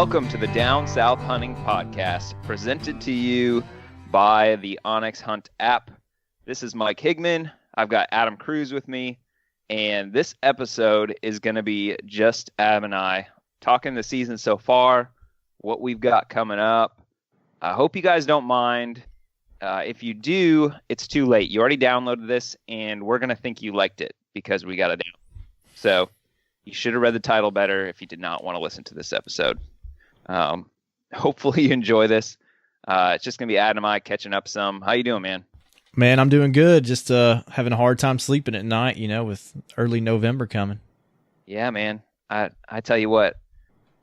Welcome to the Down South Hunting Podcast, presented to you by the Onyx Hunt app. This is Mike Higman. I've got Adam Cruz with me, and this episode is going to be just Adam and I talking the season so far, what we've got coming up. I hope you guys don't mind. If you do, it's too late. You already downloaded this, and we're going to think you liked it because we got it down. So you should have read the title better if you did not want to listen to this episode. Hopefully you enjoy this. It's just going to be Adam and I catching up some. How you doing, man? Man, I'm doing good. Just having a hard time sleeping at night, with early November coming. Yeah, man. I tell you what,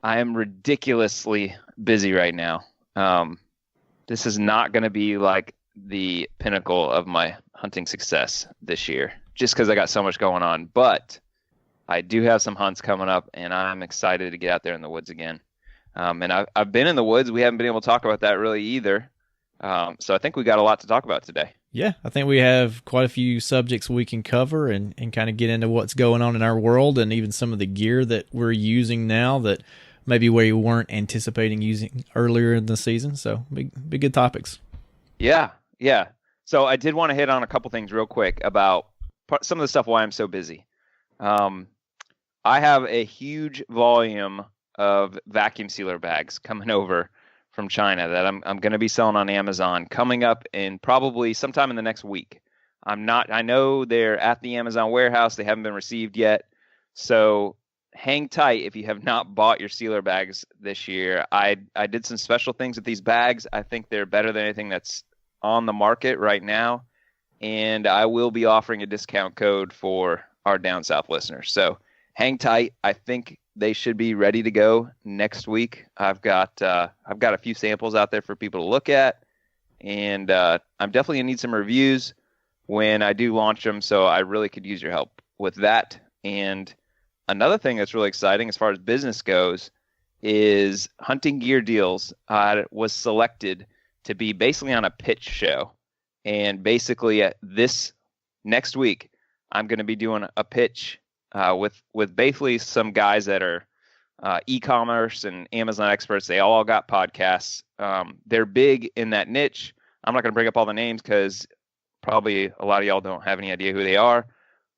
I am ridiculously busy right now. This is not going to be like the pinnacle of my hunting success this year, just because I got so much going on. But I do have some hunts coming up, and I'm excited to get out there in the woods again. And I've been in the woods. We haven't been able to talk about that really either. So I think we got a lot to talk about today. Yeah, I think we have quite a few subjects we can cover and kind of get into what's going on in our world and even some of the gear that we're using now that maybe we weren't anticipating using earlier in the season. So big good topics. Yeah. So I did want to hit on a couple things real quick about some of the stuff why I'm so busy. I have a huge volume of vacuum sealer bags coming over from China that I'm going to be selling on Amazon coming up in probably sometime in the next week. I know they're at the Amazon warehouse. They haven't been received yet. So hang tight if you have not bought your sealer bags this year. I did some special things with these bags. I think they're better than anything that's on the market right now. And I will be offering a discount code for our Down South listeners. So hang tight. I think they should be ready to go next week. I've got a few samples out there for people to look at, and I'm definitely gonna need some reviews when I do launch them. So I really could use your help with that. And another thing that's really exciting as far as business goes is Hunting Gear Deals was selected to be basically on a pitch show, and basically this next week I'm going to be doing a pitch with basically some guys that are e-commerce and Amazon experts. They all got podcasts. They're big in that niche. I'm not going to bring up all the names because probably a lot of y'all don't have any idea who they are.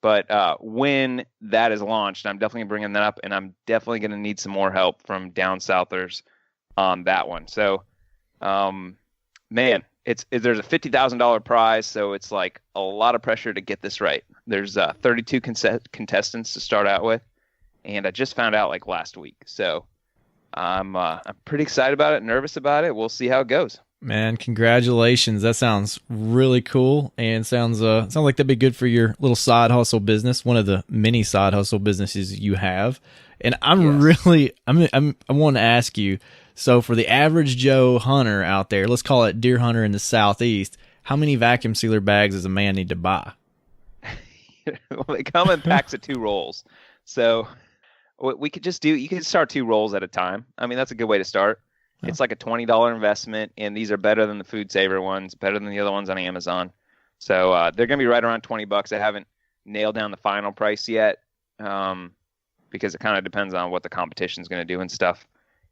But when that is launched, I'm definitely bringing that up, and I'm definitely going to need some more help from Down Southers on that one. So, man, there's a $50,000 prize, so it's like a lot of pressure to get this right. There's 32 contestants to start out with, and I just found out like last week. So I'm pretty excited about it, nervous about it. We'll see how it goes. Man, congratulations. That sounds really cool, and sounds like that'd be good for your little side hustle business, one of the many side hustle businesses you have. And I want to ask you, so for the average Joe hunter out there, let's call it deer hunter in the Southeast, how many vacuum sealer bags does a man need to buy? Well, they come in packs of 2 rolls. So we could just you can start 2 rolls at a time. I mean, that's a good way to start. Yeah. It's like a $20 investment, and these are better than the Food Saver ones, better than the other ones on Amazon. So they're going to be right around $20. I haven't nailed down the final price yet because it kind of depends on what the competition is going to do and stuff.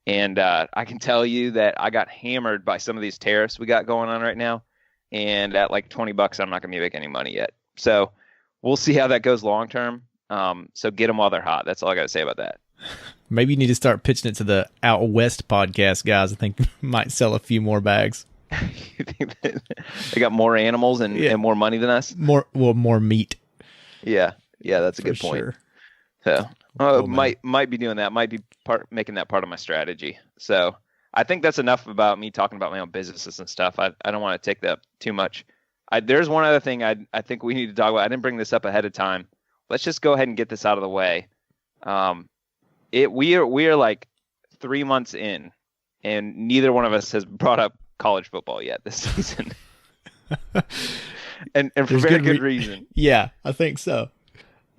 And I can tell you that I got hammered by some of these tariffs we got going on right now. And at like $20, I'm not going to be making any money yet. So we'll see how that goes long term. So get them while they're hot. That's all I got to say about that. Maybe you need to start pitching it to the Out West podcast guys. I think might sell a few more bags. You think they got more animals and more money than us? More meat. Yeah, that's a good point. Sure. So might be doing that. Might be making that part of my strategy. So I think that's enough about me talking about my own businesses and stuff. I don't want to take that too much. There's one other thing I think we need to talk about. I didn't bring this up ahead of time. Let's just go ahead and get this out of the way. We are like 3 months in, and neither one of us has brought up college football yet this season, and for very good reason. Yeah, I think so.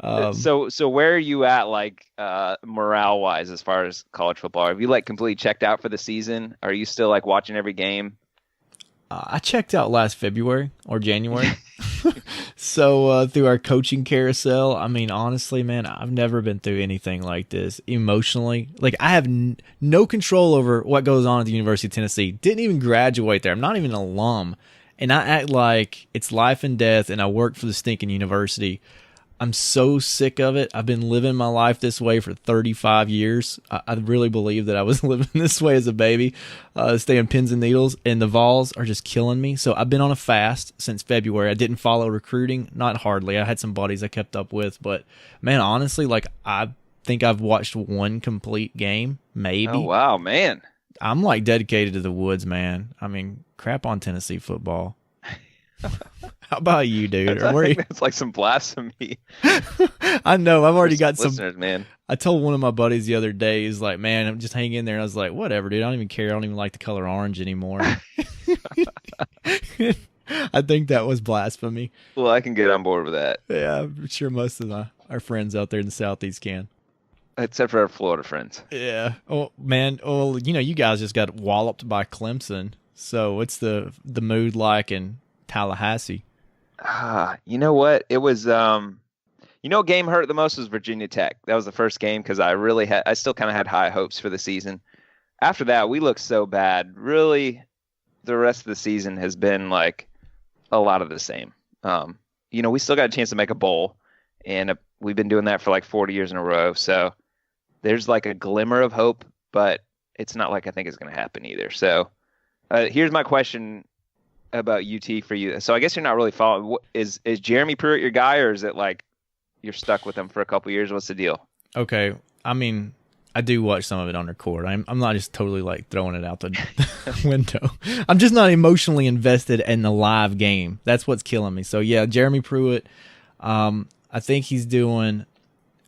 So where are you at, like morale wise, as far as college football? Have you like completely checked out for the season? Are you still like watching every game? I checked out last February or January. So through our coaching carousel, I mean, honestly, man, I've never been through anything like this emotionally. Like, I have no control over what goes on at the University of Tennessee. Didn't even graduate there. I'm not even an alum. And I act like it's life and death, and I work for the stinking university. I'm so sick of it. I've been living my life this way for 35 years. I really believe that I was living this way as a baby, staying pins and needles, and the Vols are just killing me. So I've been on a fast since February. I didn't follow recruiting, not hardly. I had some buddies I kept up with, but man, honestly, like I think I've watched one complete game, maybe. Oh, wow, man. I'm like dedicated to the woods, man. I mean, crap on Tennessee football. How about you, dude? I think that's like some blasphemy. I know. I've already got some listeners, man. I told one of my buddies the other day, he's like, man, I'm just hanging in there. And I was like, whatever, dude. I don't even care. I don't even like the color orange anymore. I think that was blasphemy. Well, I can get on board with that. Yeah, I'm sure most of our friends out there in the Southeast can. Except for our Florida friends. Yeah. Oh, man. Oh, you guys just got walloped by Clemson. So what's the mood like in Tallahassee? You know what? It was, what game hurt the most was Virginia Tech. That was the first game because I still kind of had high hopes for the season. After that, we looked so bad. Really, the rest of the season has been like a lot of the same. We still got a chance to make a bowl, and we've been doing that for like 40 years in a row. So there's like a glimmer of hope, but it's not like I think it's going to happen either. So here's my question about UT for you. So I guess you're not really following. Is Jeremy Pruitt your guy, or is it like you're stuck with him for a couple years? What's the deal? Okay, I mean, I do watch some of it on record. I'm not just totally like throwing it out the window. I'm just not emotionally invested in the live game. That's what's killing me. So yeah, Jeremy Pruitt. I think he's doing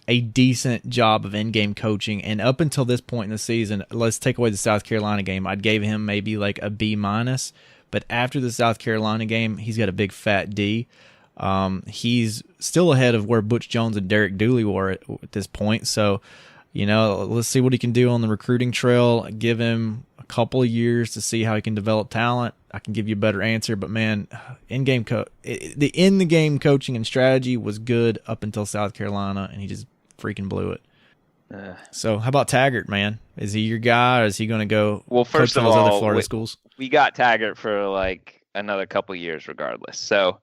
a decent job of in-game coaching, and up until this point in the season, let's take away the South Carolina game, I'd gave him maybe like a B-. But after the South Carolina game, he's got a big fat D. He's still ahead of where Butch Jones and Derek Dooley were at this point. So, let's see what he can do on the recruiting trail. Give him a couple of years to see how he can develop talent. I can give you a better answer. But, man, the in-the-game coaching and strategy was good up until South Carolina, and he just freaking blew it. So how about Taggart, man? Is he your guy, or is he going to go first of those all, other Florida schools? We got Taggart for like another couple years regardless. So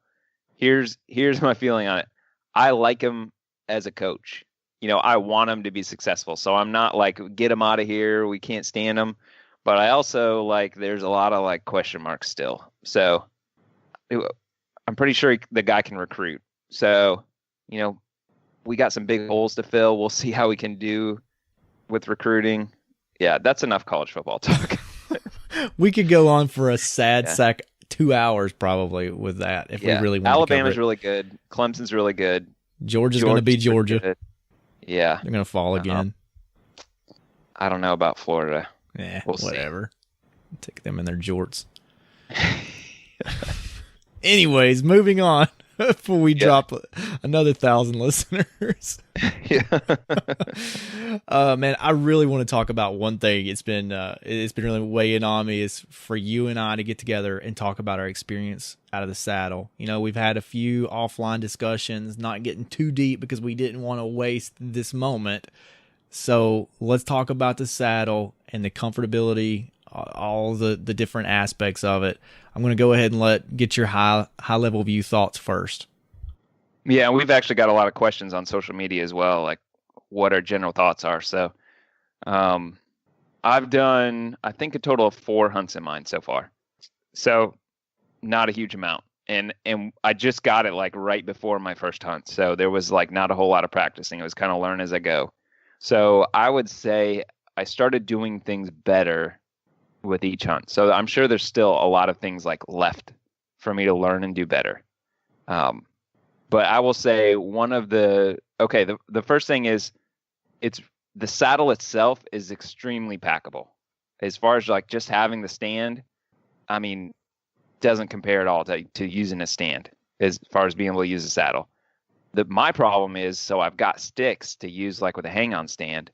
here's my feeling on it. I like him as a coach. I want him to be successful. So I'm not like, get him out of here, we can't stand him. But I also like there's a lot of like question marks still. So I'm pretty sure the guy can recruit. So, we got some big holes to fill. We'll see how we can do with recruiting. Yeah, that's enough college football talk. We could go on for a sack 2 hours probably with that if we really want Alabama's to really good. Clemson's really good. Georgia's going to be Georgia. Yeah. They're going to fall again. I don't know about Florida. Yeah, we'll whatever. See. Take them in their jorts. Anyways, moving on. Before we drop another 1,000 listeners. Man, I really want to talk about one thing. It's been really weighing on me is for you and I to get together and talk about our experience out of the saddle. We've had a few offline discussions, not getting too deep because we didn't want to waste this moment. So let's talk about the saddle and the comfortability, all the different aspects of it. I'm going to go ahead and get your high level view thoughts first. Yeah, we've actually got a lot of questions on social media as well, like what our general thoughts are. So I've done, I think, a total of 4 hunts in mine so far. So not a huge amount. And I just got it like right before my first hunt. So there was like not a whole lot of practicing. It was kind of learn as I go. So I would say I started doing things better with each hunt. So I'm sure there's still a lot of things like left for me to learn and do better. But I will say the first thing is the saddle itself is extremely packable. As far as like just having the stand, I mean, doesn't compare at all to using a stand as far as being able to use a saddle. My problem is, so I've got sticks to use like with a hang-on stand,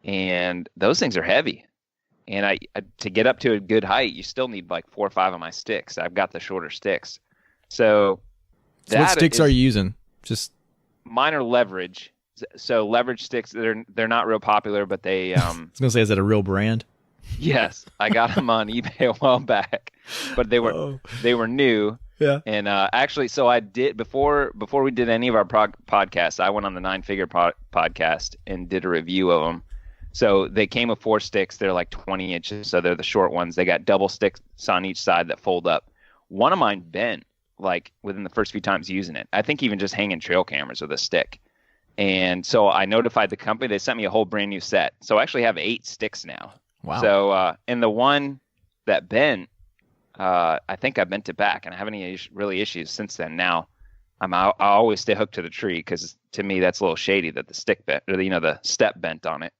and those things are heavy. And I to get up to a good height, you still need like 4 or 5 of my sticks. I've got the shorter sticks. So So what sticks are you using? Just mine are leverage. So leverage sticks, they're not real popular, but they I was gonna say, is that a real brand? yes, I got them on eBay a while back, but they were new. Yeah. And actually, so I did before we did any of our podcasts, I went on the Nine Figure podcast and did a review of them. So they came with 4 sticks. They're like 20 inches, so they're the short ones. They got double sticks on each side that fold up. One of mine bent like within the first few times using it. I think even just hanging trail cameras with a stick. And so I notified the company. They sent me a whole brand new set. So I actually have 8 sticks now. Wow. So and the one that bent, I think I bent it back, and I haven't any really issues since then. Now I always stay hooked to the tree because to me that's a little shady that the stick bent, or the step bent on it.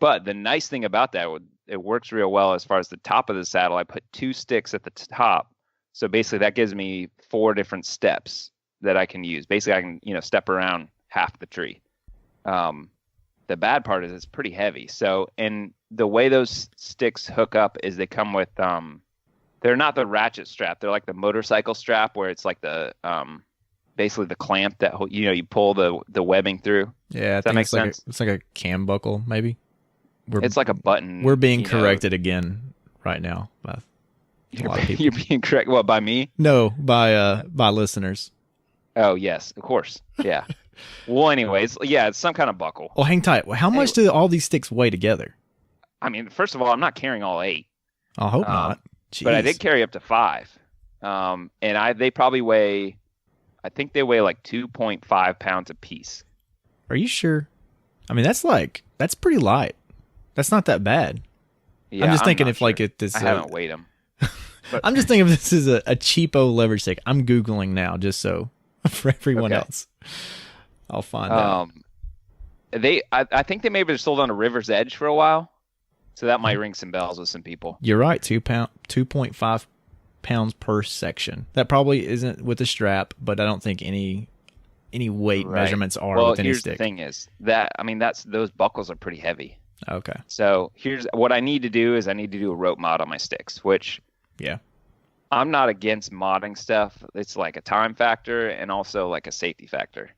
But the nice thing about that, it works real well as far as the top of the saddle. I put 2 sticks at the top, so basically that gives me 4 different steps that I can use. Basically, I can step around half the tree. The bad part is it's pretty heavy. So, and the way those sticks hook up is they come with they're not the ratchet strap. They're like the motorcycle strap where it's like the basically the clamp that you pull the webbing through. Yeah, does that make sense? It's like a cam buckle, maybe. It's like a button. We're being corrected again right now by a lot of people. You're being correct. What, by me? No, by listeners. Oh yes, of course. Yeah. Well, anyways, yeah, it's some kind of buckle. Well, hang tight. How much do all these sticks weigh together? I mean, first of all, I'm not carrying all 8. I hope not. Jeez. But I did carry up to 5. And they probably weigh, I think they weigh like 2.5 pounds a piece. Are you sure? I mean, that's pretty light. That's not that bad. Yeah, I'm just thinking not if sure. like this. I haven't weighed them. I'm just thinking if this is a cheapo leverage stick. I'm Googling now just so for everyone else. I'll find out. I think they maybe sold on a River's Edge for a while, so that might ring some bells with some people. You're right. 2.5 pounds per section. That probably isn't with the strap, but I don't think any weight measurements are with any stick. Well, here's the thing is that those buckles are pretty heavy. Okay. So here's what I need to do is I need to do a rope mod on my sticks, which I'm not against modding stuff. It's like a time factor and also like a safety factor.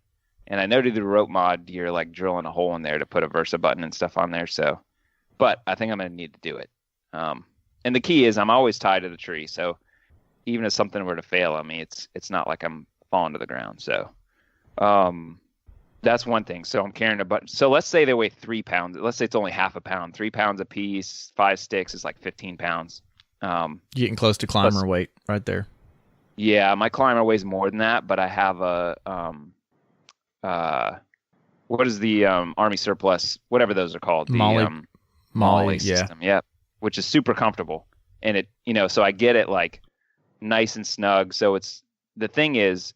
And I know to do the rope mod, you're like drilling a hole in there to put a Versa button and stuff on there. So, but I think I'm going to need to do it. And the key is I'm always tied to the tree. So even if something were to fail on me, it's not like I'm falling to the ground. So, that's one thing. So I'm carrying a button. So let's say they weigh 3 pounds. Let's say it's only half a pound, 3 pounds a piece, 5 sticks is like 15 pounds. You're getting close to climber weight right there. Yeah, my climber weighs more than that, but I have a what is the Army surplus, whatever those are called, the Molly system, which is super comfortable, and it so I get it like nice and snug. So the thing is,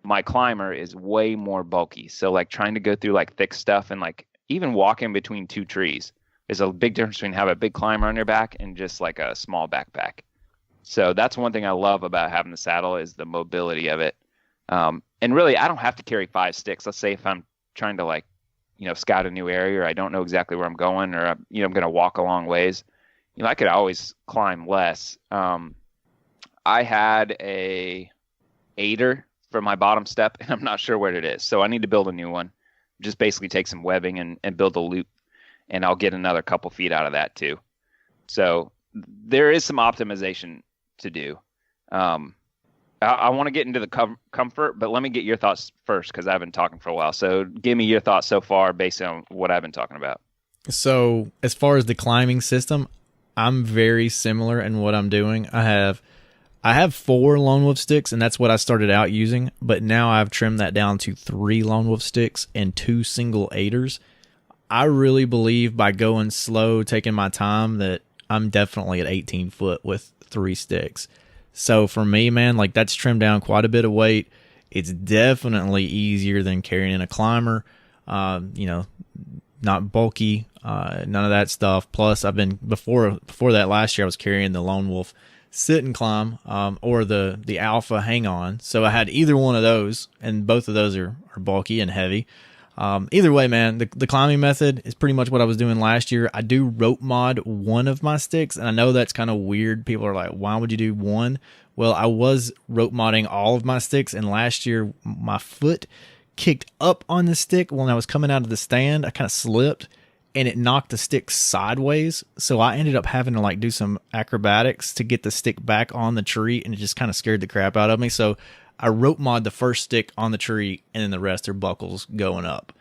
my climber is way more bulky, so like trying to go through like thick stuff and like even walking between 2 trees is a big difference between having a big climber on your back and just like a small backpack. So that's one thing I love about having the saddle is the mobility of it. And really, I don't have to carry 5 sticks. Let's say if I'm trying to like, scout a new area, or I don't know exactly where I'm going, or I'm going to walk a long ways. I could always climb less. I had a 8er for my bottom step, and I'm not sure where it is. So I need to build a new one. Just basically take some webbing and build a loop, and I'll get another couple feet out of that too. So there is some optimization to do. I want to get into the comfort, but let me get your thoughts first because I've been talking for a while. So give me your thoughts so far based on what I've been talking about. So as far as the climbing system, I'm very similar in what I'm doing. I have 4 Lone Wolf sticks, and that's what I started out using, but now I've trimmed that down to 3 Lone Wolf sticks and 2 single 8ers. I really believe by going slow, taking my time, that I'm definitely at 18 foot with 3 sticks. So for me, man, like that's trimmed down quite a bit of weight. It's definitely easier than carrying in a climber. Not bulky, none of that stuff. Plus, I've been before that last year, I was carrying the Lone Wolf sit and climb, or the Alpha hang on. So I had either one of those, and both of those are bulky and heavy. Either way, man, the climbing method is pretty much what I was doing last year. I do rope mod one of my sticks, and I know that's kind of weird. People are like, why would you do one? Well, I was rope modding all of my sticks, and last year my foot kicked up on the stick when I was coming out of the stand. I kind of slipped, and it knocked the stick sideways. So I ended up having to like do some acrobatics to get the stick back on the tree, and it just kind of scared the crap out of me. So I rope mod the first stick on the tree, and then the rest are buckles going up.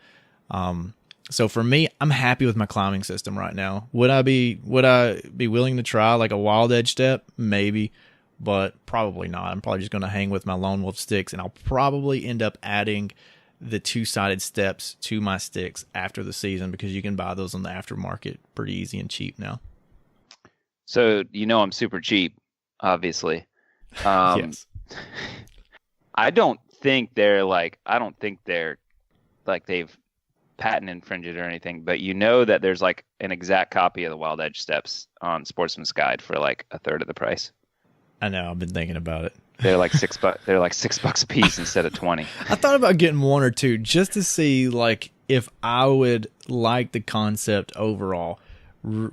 So for me, I'm happy with my climbing system right now. Would I be willing to try like a wild edge step? Maybe, but probably not. I'm probably just going to hang with my Lone Wolf sticks, and I'll probably end up adding the 2-sided steps to my sticks after the season, because you can buy those on the aftermarket pretty easy and cheap now. So I'm super cheap, obviously. Yes. I don't think they're like they've patent infringed or anything, but that there's like an exact copy of the Wild Edge steps on Sportsman's Guide for like a third of the price. I know, I've been thinking about it. They're like $6. They're like $6 a piece instead of 20. I thought about getting one or two just to see like if I would like the concept overall. I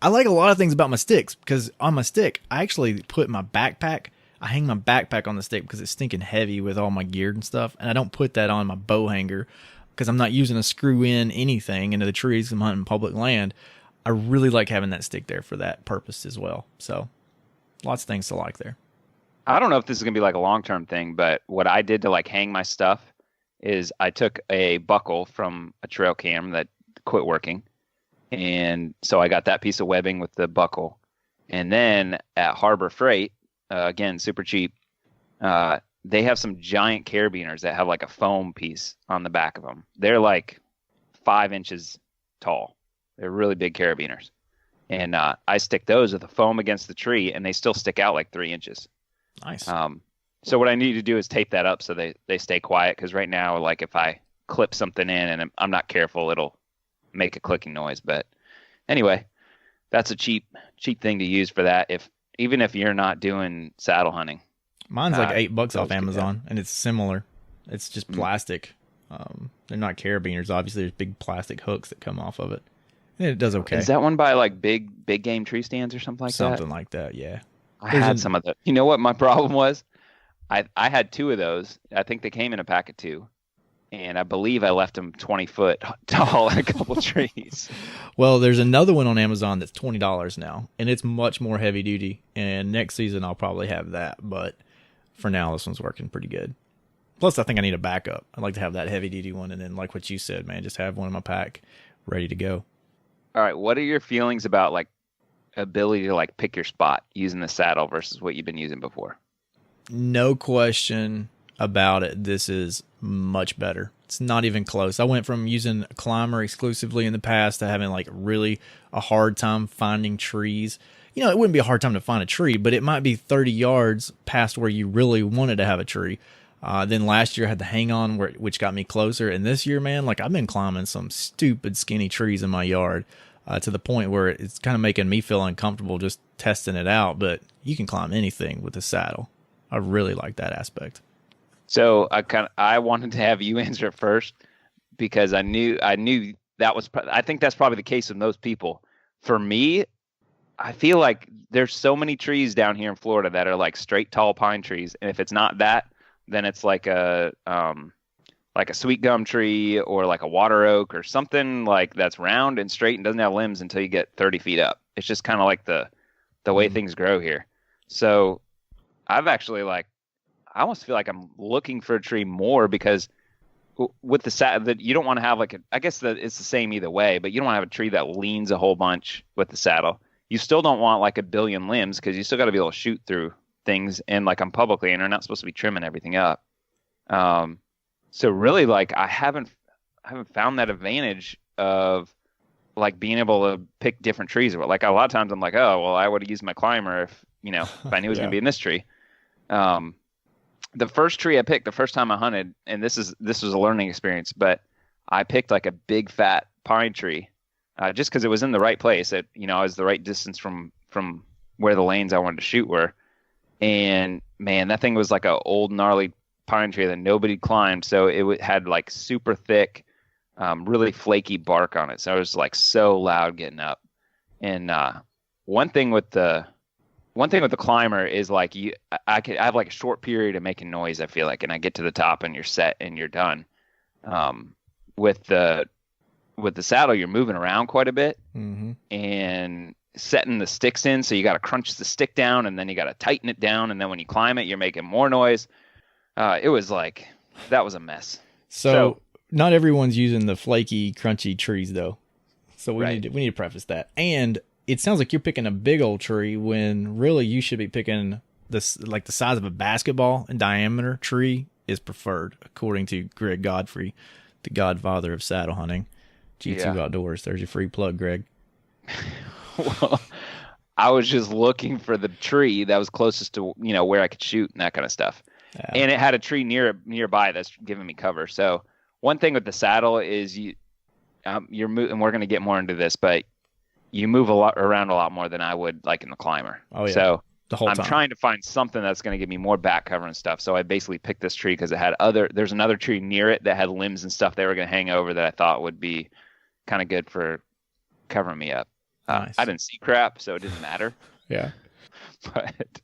like a lot of things about my sticks, because on my stick I actually put my backpack. I hang my backpack on the stick because it's stinking heavy with all my gear and stuff, and I don't put that on my bow hanger because I'm not using a screw in anything into the trees. I'm hunting public land. I really like having that stick there for that purpose as well. So lots of things to like there. I don't know if this is going to be like a long-term thing, but what I did to like hang my stuff is I took a buckle from a trail cam that quit working. And so I got that piece of webbing with the buckle. And then at Harbor Freight, again, super cheap, they have some giant carabiners that have like a foam piece on the back of them. They're like 5 inches tall. They're really big carabiners. And I stick those with the foam against the tree, and they still stick out like 3 inches. Nice. So what I need to do is tape that up so they stay quiet, because right now, like if I clip something in and I'm not careful, it'll make a clicking noise. But anyway, that's a cheap thing to use for that, even if you're not doing saddle hunting. Mine's like $8 off Amazon, and it's similar. It's just plastic. They're not carabiners. Obviously, there's big plastic hooks that come off of it, and it does okay. Is that one by like big game tree stands or something like that? Something like that, yeah. I had some of those. You know what my problem was? I had 2 of those. I think they came in a pack of 2. And I believe I left them 20 foot tall in a couple trees. Well, there's another one on Amazon that's $20 now, and it's much more heavy duty. And next season I'll probably have that, but for now this one's working pretty good. Plus, I think I need a backup. I'd like to have that heavy duty one, and then like what you said, man, just have one in my pack ready to go. All right, what are your feelings about like ability to like pick your spot using the saddle versus what you've been using before? No question about it. This is much better. It's not even close. I went from using a climber exclusively in the past to having like really a hard time finding trees. It wouldn't be a hard time to find a tree, but it might be 30 yards past where you really wanted to have a tree. Then last year I had the hang on, which got me closer. And this year, man, like I've been climbing some stupid skinny trees in my yard to the point where it's kind of making me feel uncomfortable just testing it out. But you can climb anything with a saddle. I really like that aspect. So I wanted to have you answer it first, because I knew that was. I think that's probably the case with most people. For me, I feel like there's so many trees down here in Florida that are like straight tall pine trees, and if it's not that, then it's like a sweet gum tree or like a water oak or something like that's round and straight and doesn't have limbs until you get 30 feet up. It's just kind of like the way things grow here. So I've actually I almost feel like I'm looking for a tree more, because with the saddle, that you don't want to have I guess that it's the same either way, but you don't want to have a tree that leans a whole bunch with the saddle. You still don't want like a billion limbs, because you still got to be able to shoot through things, and like I'm publicly, and they're not supposed to be trimming everything up. So really, like I haven't found that advantage of like being able to pick different trees. Like a lot of times I'm like, oh well, I would have used my climber if I knew it was gonna be in this tree. The first tree I picked the first time I hunted, and this was a learning experience, but I picked like a big fat pine tree, just because it was in the right place. I was the right distance from where the lanes I wanted to shoot were. And man, that thing was like a old gnarly pine tree that nobody climbed. So it had like super thick, really flaky bark on it. So it was like so loud getting up. And one thing with the one thing with the climber is like I have like a short period of making noise, I feel like, and I get to the top and you're set and you're done. Um, with the saddle, you're moving around quite a bit and setting the sticks in. So you got to crunch the stick down and then you got to tighten it down. And then when you climb it, you're making more noise. It was like, that was a mess. So not everyone's using the flaky, crunchy trees though. So we Right. need to preface that. And it sounds like you're picking a big old tree when really you should be picking this, like the size of a basketball in diameter tree is preferred, according to Greg Godfrey, the godfather of saddle hunting. G2 Outdoors. There's your free plug, Greg. Well, I was just looking for the tree that was closest to, where I could shoot and that kind of stuff. Yeah. And it had a tree nearby that's giving me cover. So one thing with the saddle is you're moving, and we're going to get more into this, but you move around a lot more than I would like in the climber. Oh yeah. So the whole time. I'm trying to find something that's going to give me more back cover and stuff. So I basically picked this tree because there's another tree near it that had limbs and stuff they were going to hang over that I thought would be kind of good for covering me up. Nice. I didn't see crap, so it didn't matter. Yeah. But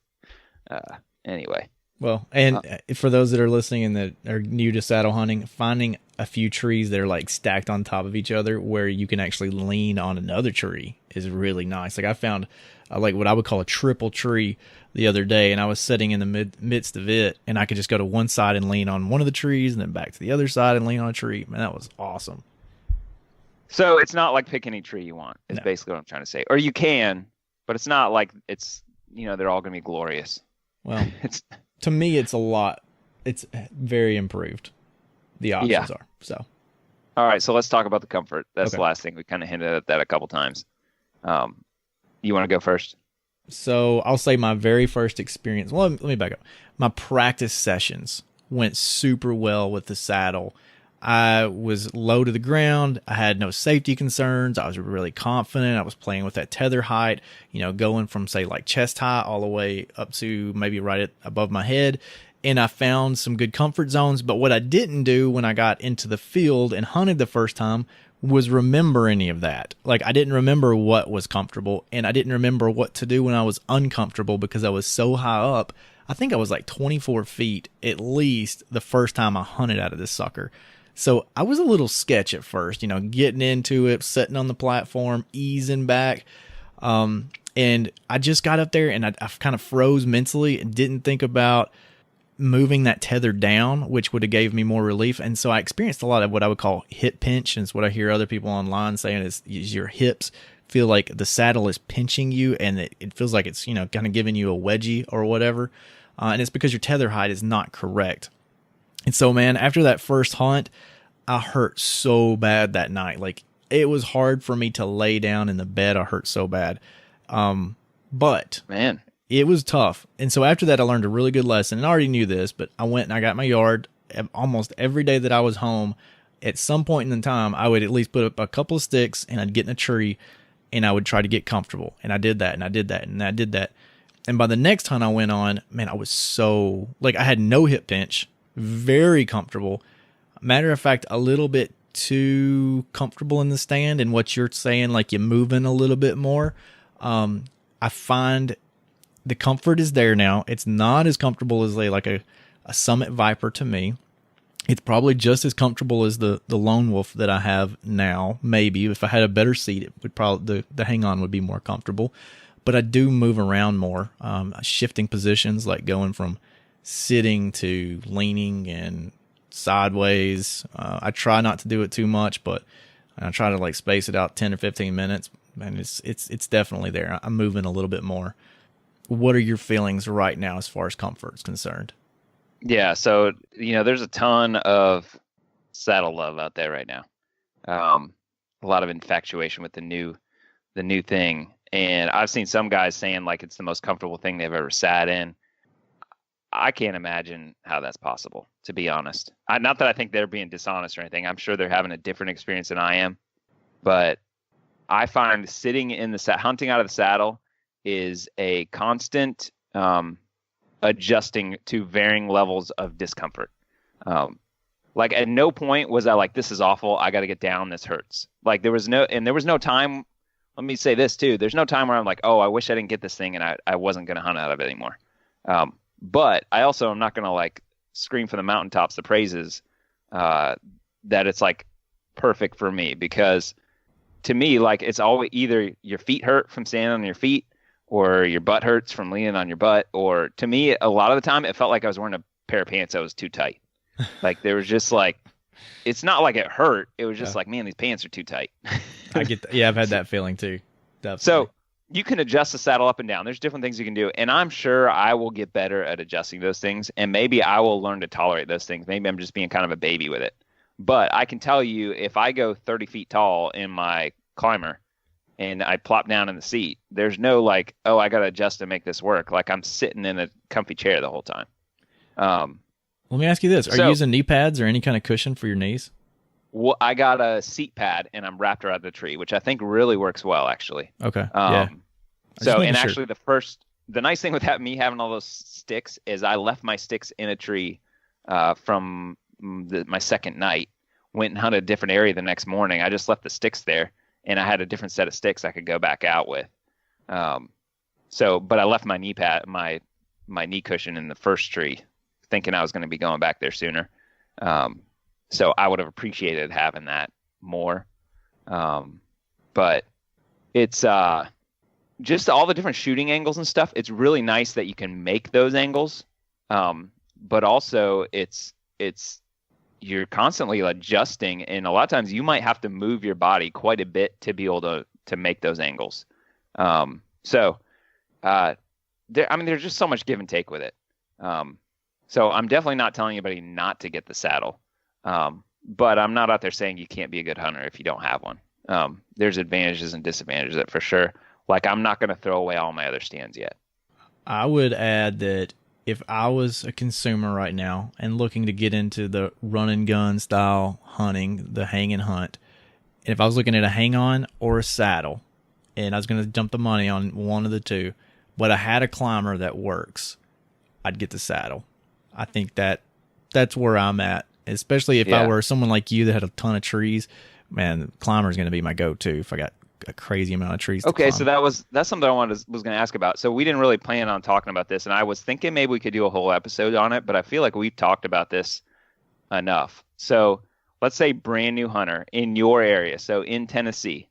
anyway. Well, and for those that are listening and that are new to saddle hunting, finding a few trees that are like stacked on top of each other where you can actually lean on another tree is really nice. Like I found like what I would call a triple tree the other day, and I was sitting in the midst of it, and I could just go to one side and lean on one of the trees and then back to the other side and lean on a tree. Man, that was awesome. So it's not like pick any tree you want, is basically what I'm trying to say. Or you can, but it's not like it's, they're all going to be glorious. Well, to me, it's very improved. The options are. So, all right. So let's talk about the comfort. That's Okay. the last thing. We kind of hinted at that a couple times. You want to go first? So I'll say my very first experience. Well, let me back up. My practice sessions went super well with the saddle. I was low to the ground. I had no safety concerns. I was really confident. I was playing with that tether height, going from say like chest high all the way up to maybe right above my head. And I found some good comfort zones. But what I didn't do when I got into the field and hunted the first time was remember any of that. Like I didn't remember what was comfortable, and I didn't remember what to do when I was uncomfortable because I was so high up. I think I was like 24 feet at least the first time I hunted out of this sucker. So I was a little sketch at first, getting into it, sitting on the platform, easing back. And I just got up there and I kind of froze mentally and didn't think about moving that tether down, which would have gave me more relief. And so I experienced a lot of what I would call hip pinch. And it's what I hear other people online saying is your hips feel like the saddle is pinching you, and it feels like it's, kind of giving you a wedgie or whatever. And it's because your tether height is not correct. And so, man, after that first hunt, I hurt so bad that night. Like, it was hard for me to lay down in the bed. I hurt so bad. But Man, it was tough. And so after that, I learned a really good lesson. And I already knew this, but I went and I got my yard almost every day that I was home. At some point in the time, I would at least put up a couple of sticks and I'd get in a tree and I would try to get comfortable. And I did that and I did that and I did that. And by the next hunt I went on, man, I was so, like, I had no hip pinch, very comfortable. Matter of fact, a little bit too comfortable in the stand, and what you're saying, like you're moving a little bit more. I find the comfort is there now. It's not as comfortable as a Summit Viper to me. It's probably just as comfortable as the Lone Wolf that I have now. Maybe if I had a better seat, it would probably the hang on would be more comfortable. But I do move around more, shifting positions, like going from sitting to leaning and sideways. I try not to do it too much, but I try to space it out 10 or 15 minutes, and it's definitely there. I'm moving a little bit more. What are your feelings right now as far as comfort is concerned? Yeah, so there's a ton of saddle love out there right now. A lot of infatuation with the new thing, and I've seen some guys saying like it's the most comfortable thing they've ever sat in. I can't imagine how that's possible, to be honest. Not that I think they're being dishonest or anything. I'm sure they're having a different experience than I am, but I find sitting in the hunting out of the saddle is a constant adjusting to varying levels of discomfort. Like at no point was I like, this is awful, I got to get down, this hurts. Like there was no time let me say this too. There's no time where I'm like, oh, I wish I didn't get this thing and I wasn't going to hunt out of it anymore. But I also am not going to like scream from the mountaintops the praises that it's like perfect for me, because to me, like, it's always either your feet hurt from standing on your feet or your butt hurts from leaning on your butt. Or to me, a lot of the time it felt like I was wearing a pair of pants that was too tight. Like there was just like, it's not like it hurt. It was just like, man, these pants are too tight. I get that. Yeah, I've had that feeling too. Definitely. So you can adjust the saddle up and down. There's different things you can do. And I'm sure I will get better at adjusting those things. And maybe I will learn to tolerate those things. Maybe I'm just being kind of a baby with it. But I can tell you, if I go 30 feet tall in my climber and I plop down in the seat, there's no like, oh, I got to adjust to make this work. Like I'm sitting in a comfy chair the whole time. Let me ask you this. Are you using knee pads or any kind of cushion for your knees? Well, I got a seat pad and I'm wrapped around the tree, which I think really works well, actually. Okay. Yeah. So, and actually the nice thing with me having all those sticks is I left my sticks in a tree from my second night, went and hunted a different area the next morning. I just left the sticks there and I had a different set of sticks I could go back out with. But I left my knee pad, my knee cushion in the first tree, thinking I was going to be going back there sooner. So I would have appreciated having that more. But it's just all the different shooting angles and stuff. It's really nice that you can make those angles. But also it's you're constantly adjusting, and a lot of times you might have to move your body quite a bit to be able to make those angles. There's just so much give and take with it. So I'm definitely not telling anybody not to get the saddle. But I'm not out there saying you can't be a good hunter if you don't have one. There's advantages and disadvantages for sure. Like I'm not going to throw away all my other stands yet. I would add that if I was a consumer right now and looking to get into the run and gun style hunting, the hang and hunt, and if I was looking at a hang on or a saddle, and I was going to dump the money on one of the two, but I had a climber that works, I'd get the saddle. I think that's where I'm at, especially if I were someone like you that had a ton of trees. Man, climber is going to be my go-to if I got a crazy amount of trees. Okay, so that's something I was going to ask about. So we didn't really plan on talking about this, and I was thinking maybe we could do a whole episode on it, but I feel like we've talked about this enough. So let's say brand new hunter in your area, so in Tennessee,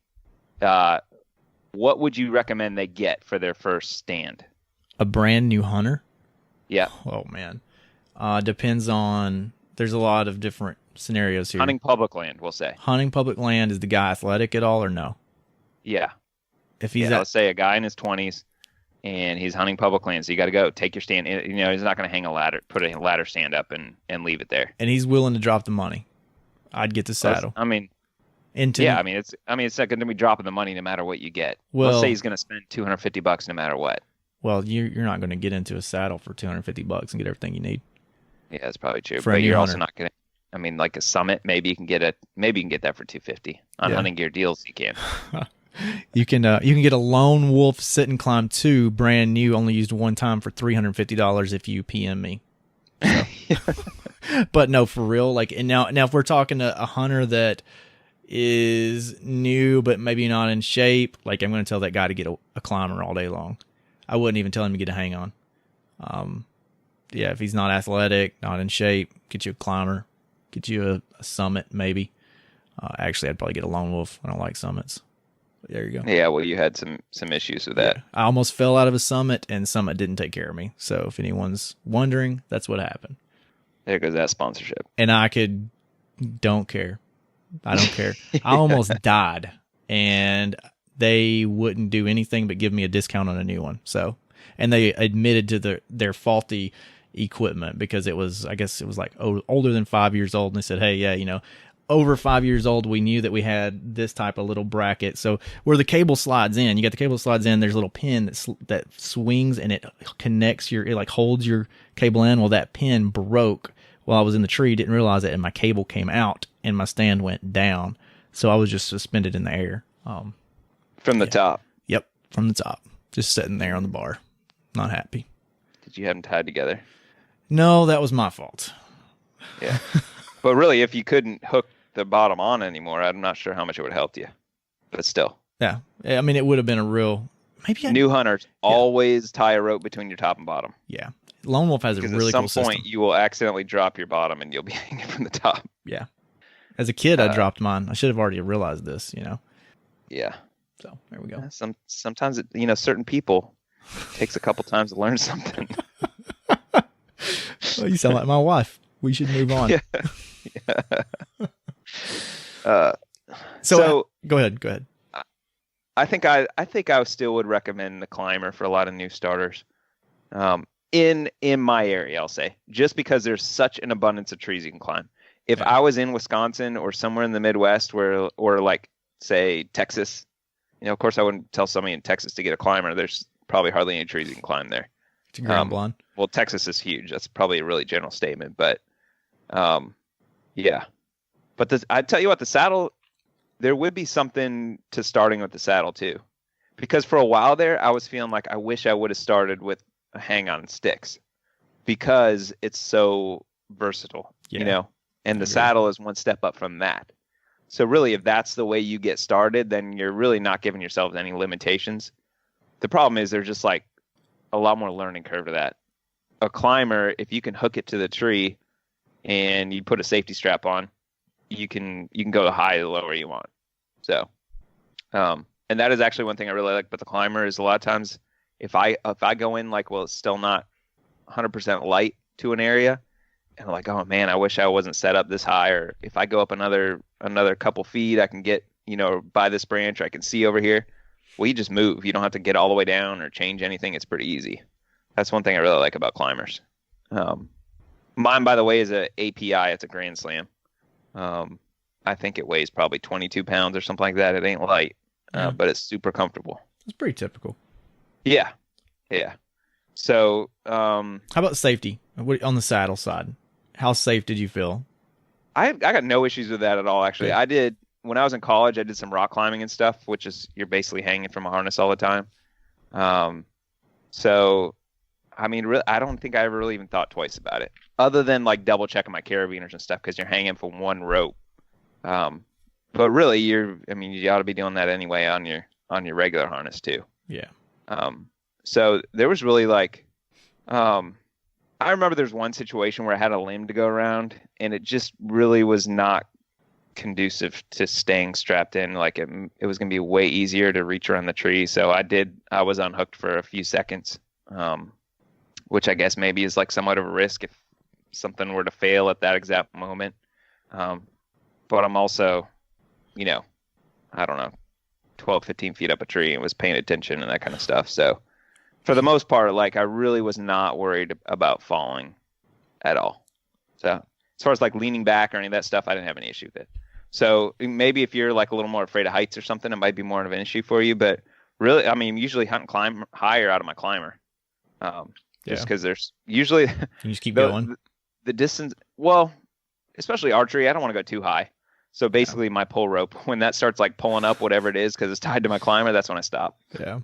what would you recommend they get for their first stand? A brand new hunter? Yeah. Oh man, depends on. There's a lot of different scenarios here. Hunting public land, we'll say. Hunting public land, is the guy athletic at all or no? Yeah. If he's let's say a guy in his 20s and he's hunting public land, so you got to go take your stand. You know, he's not going to hang a ladder, put a ladder stand up and leave it there. And he's willing to drop the money. I'd get the saddle. I mean, it's not going to be dropping the money no matter what you get. Well, let's say he's going to spend $250 no matter what. Well, you're not going to get into a saddle for $250 and get everything you need. Yeah, that's probably true. But you're also not going to. I mean, like a Summit, maybe you can get that for $250 on hunting gear deals. You can. You can get a Lone Wolf Sit and Climb 2 brand new, only used one time, for $350 if you PM me. So. But no, for real. Like, and now if we're talking to a hunter that is new but maybe not in shape, like I'm going to tell that guy to get a climber all day long. I wouldn't even tell him to get a hang on. If he's not athletic, not in shape, get you a climber, get you a Summit maybe. Actually, I'd probably get a Lone Wolf. I don't like Summits. But there you go. Yeah, well, you had some issues with that. Yeah. I almost fell out of a Summit, and Summit didn't take care of me. So if anyone's wondering, that's what happened. There goes that sponsorship. And don't care. I don't care. I almost died, and they wouldn't do anything but give me a discount on a new one. So, and they admitted to their faulty equipment because it was like older than 5 years old. And they said, hey, yeah, over 5 years old, we knew that we had this type of little bracket. So where the cable slides in, you got the cable slides in, there's a little pin that swings and it connects it like holds your cable in. Well, that pin broke while I was in the tree, didn't realize it, and my cable came out and my stand went down. So I was just suspended in the air. From the top? Yep, from the top. Just sitting there on the bar. Not happy. Did you have them tied together? No, that was my fault. Yeah. But really, if you couldn't hook the bottom on anymore, I'm not sure how much it would help you. But still. Yeah. I mean, it would have been a real, maybe New hunters always tie a rope between your top and bottom. Yeah. Lone Wolf has a really cool system. Because at some point you will accidentally drop your bottom and you'll be hanging from the top. Yeah. As a kid, I dropped mine. I should have already realized this, you know? Yeah. So there we go. Sometimes, certain people takes a couple times to learn something. Well, you sound like my wife. We should move on. So go ahead. I think I still would recommend the climber for a lot of new starters. In my area, I'll say, just because there's such an abundance of trees you can climb. If I was in Wisconsin or somewhere in the Midwest or like say Texas, of course I wouldn't tell somebody in Texas to get a climber. There's probably hardly any trees you can climb there. It's a ground blind. Well, Texas is huge. That's probably a really general statement, but yeah. But I tell you what, the saddle, there would be something to starting with the saddle too, because for a while there, I was feeling like I wish I would have started with a hang on sticks because it's so versatile, and the saddle is one step up from that. So really, if that's the way you get started, then you're really not giving yourself any limitations. The problem is there's just like a lot more learning curve to that. A climber, if you can hook it to the tree and you put a safety strap on, you can go the high or the lower you want. So, and that is actually one thing I really like about the climber is a lot of times if I go in like, well, it's still not 100% light to an area, and I'm like, oh man, I wish I wasn't set up this high. Or if I go up another couple feet, I can get, by this branch, or I can see over here. Well, you just move. You don't have to get all the way down or change anything. It's pretty easy. That's one thing I really like about climbers. Mine, by the way, is a API. It's a Grand Slam. I think it weighs probably 22 pounds or something like that. It ain't light, but it's super comfortable. It's pretty typical. Yeah. So, how about safety? What on the saddle side? How safe did you feel? I got no issues with that at all. Actually, I did when I was in college. I did some rock climbing and stuff, which is you're basically hanging from a harness all the time. So, I mean, I don't think I ever really even thought twice about it, other than like double checking my carabiners and stuff because you're hanging from one rope. But really, you ought to be doing that anyway on your regular harness too. Yeah. So there was really like, I remember there's one situation where I had a limb to go around, and it just really was not conducive to staying strapped in. Like it was going to be way easier to reach around the tree. So I was unhooked for a few seconds, which I guess maybe is like somewhat of a risk if something were to fail at that exact moment. But I'm also, I don't know, 12, 15 feet up a tree and was paying attention and that kind of stuff. So for the most part, like I really was not worried about falling at all. So as far as like leaning back or any of that stuff, I didn't have any issue with it. So maybe if you're like a little more afraid of heights or something, it might be more of an issue for you. But really, usually hunt and climb higher out of my climber. Just because there's usually you just keep going. The distance, well, especially archery, I don't want to go too high. So basically my pull rope, when that starts like pulling up whatever it is because it's tied to my climber, that's when I stop. Yeah.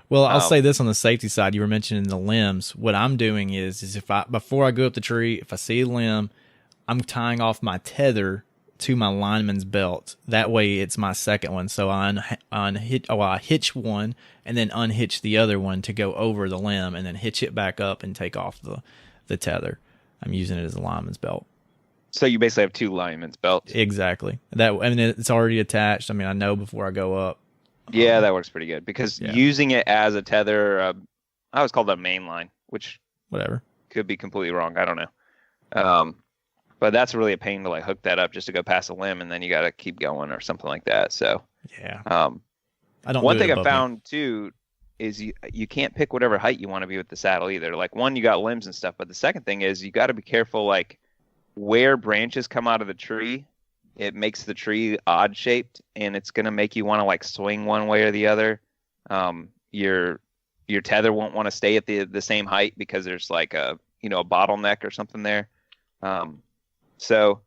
Well, I'll say this on the safety side. You were mentioning the limbs. What I'm doing is before I go up the tree, if I see a limb, I'm tying off my tether to my lineman's belt. That way it's my second one. So I hitch one and then unhitch the other one to go over the limb and then hitch it back up and take off the tether. I'm using it as a lineman's belt. So you basically have two lineman's belts. Exactly. It's already attached. I know before I go up. Yeah, that works pretty good because using it as a tether, I always call that a main line, which whatever could be completely wrong. I don't know. But that's really a pain to like hook that up just to go past a limb, and then you got to keep going or something like that. So yeah. I don't. One thing I found too is you can't pick whatever height you want to be with the saddle either. Like one, you got limbs and stuff, but the second thing is you got to be careful like where branches come out of the tree. It makes the tree odd shaped, and it's going to make you want to like swing one way or the other. Your tether won't want to stay at the same height because there's like a bottleneck or something there. So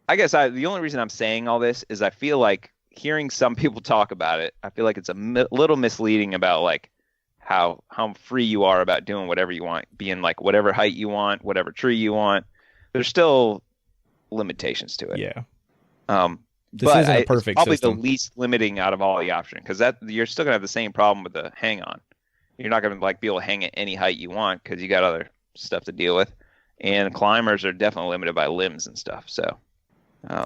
I guess the only reason I'm saying all this is I feel like hearing some people talk about it, I feel like it's a little misleading about like how free you are about doing whatever you want, being like whatever height you want, whatever tree you want. There's still limitations to it. Yeah. This but isn't a it's perfect probably system. the least limiting out of all the options, because that you're still gonna have the same problem with the hang on. You're not gonna like be able to hang at any height you want because you got other stuff to deal with, and climbers are definitely limited by limbs and stuff. So, Yeah.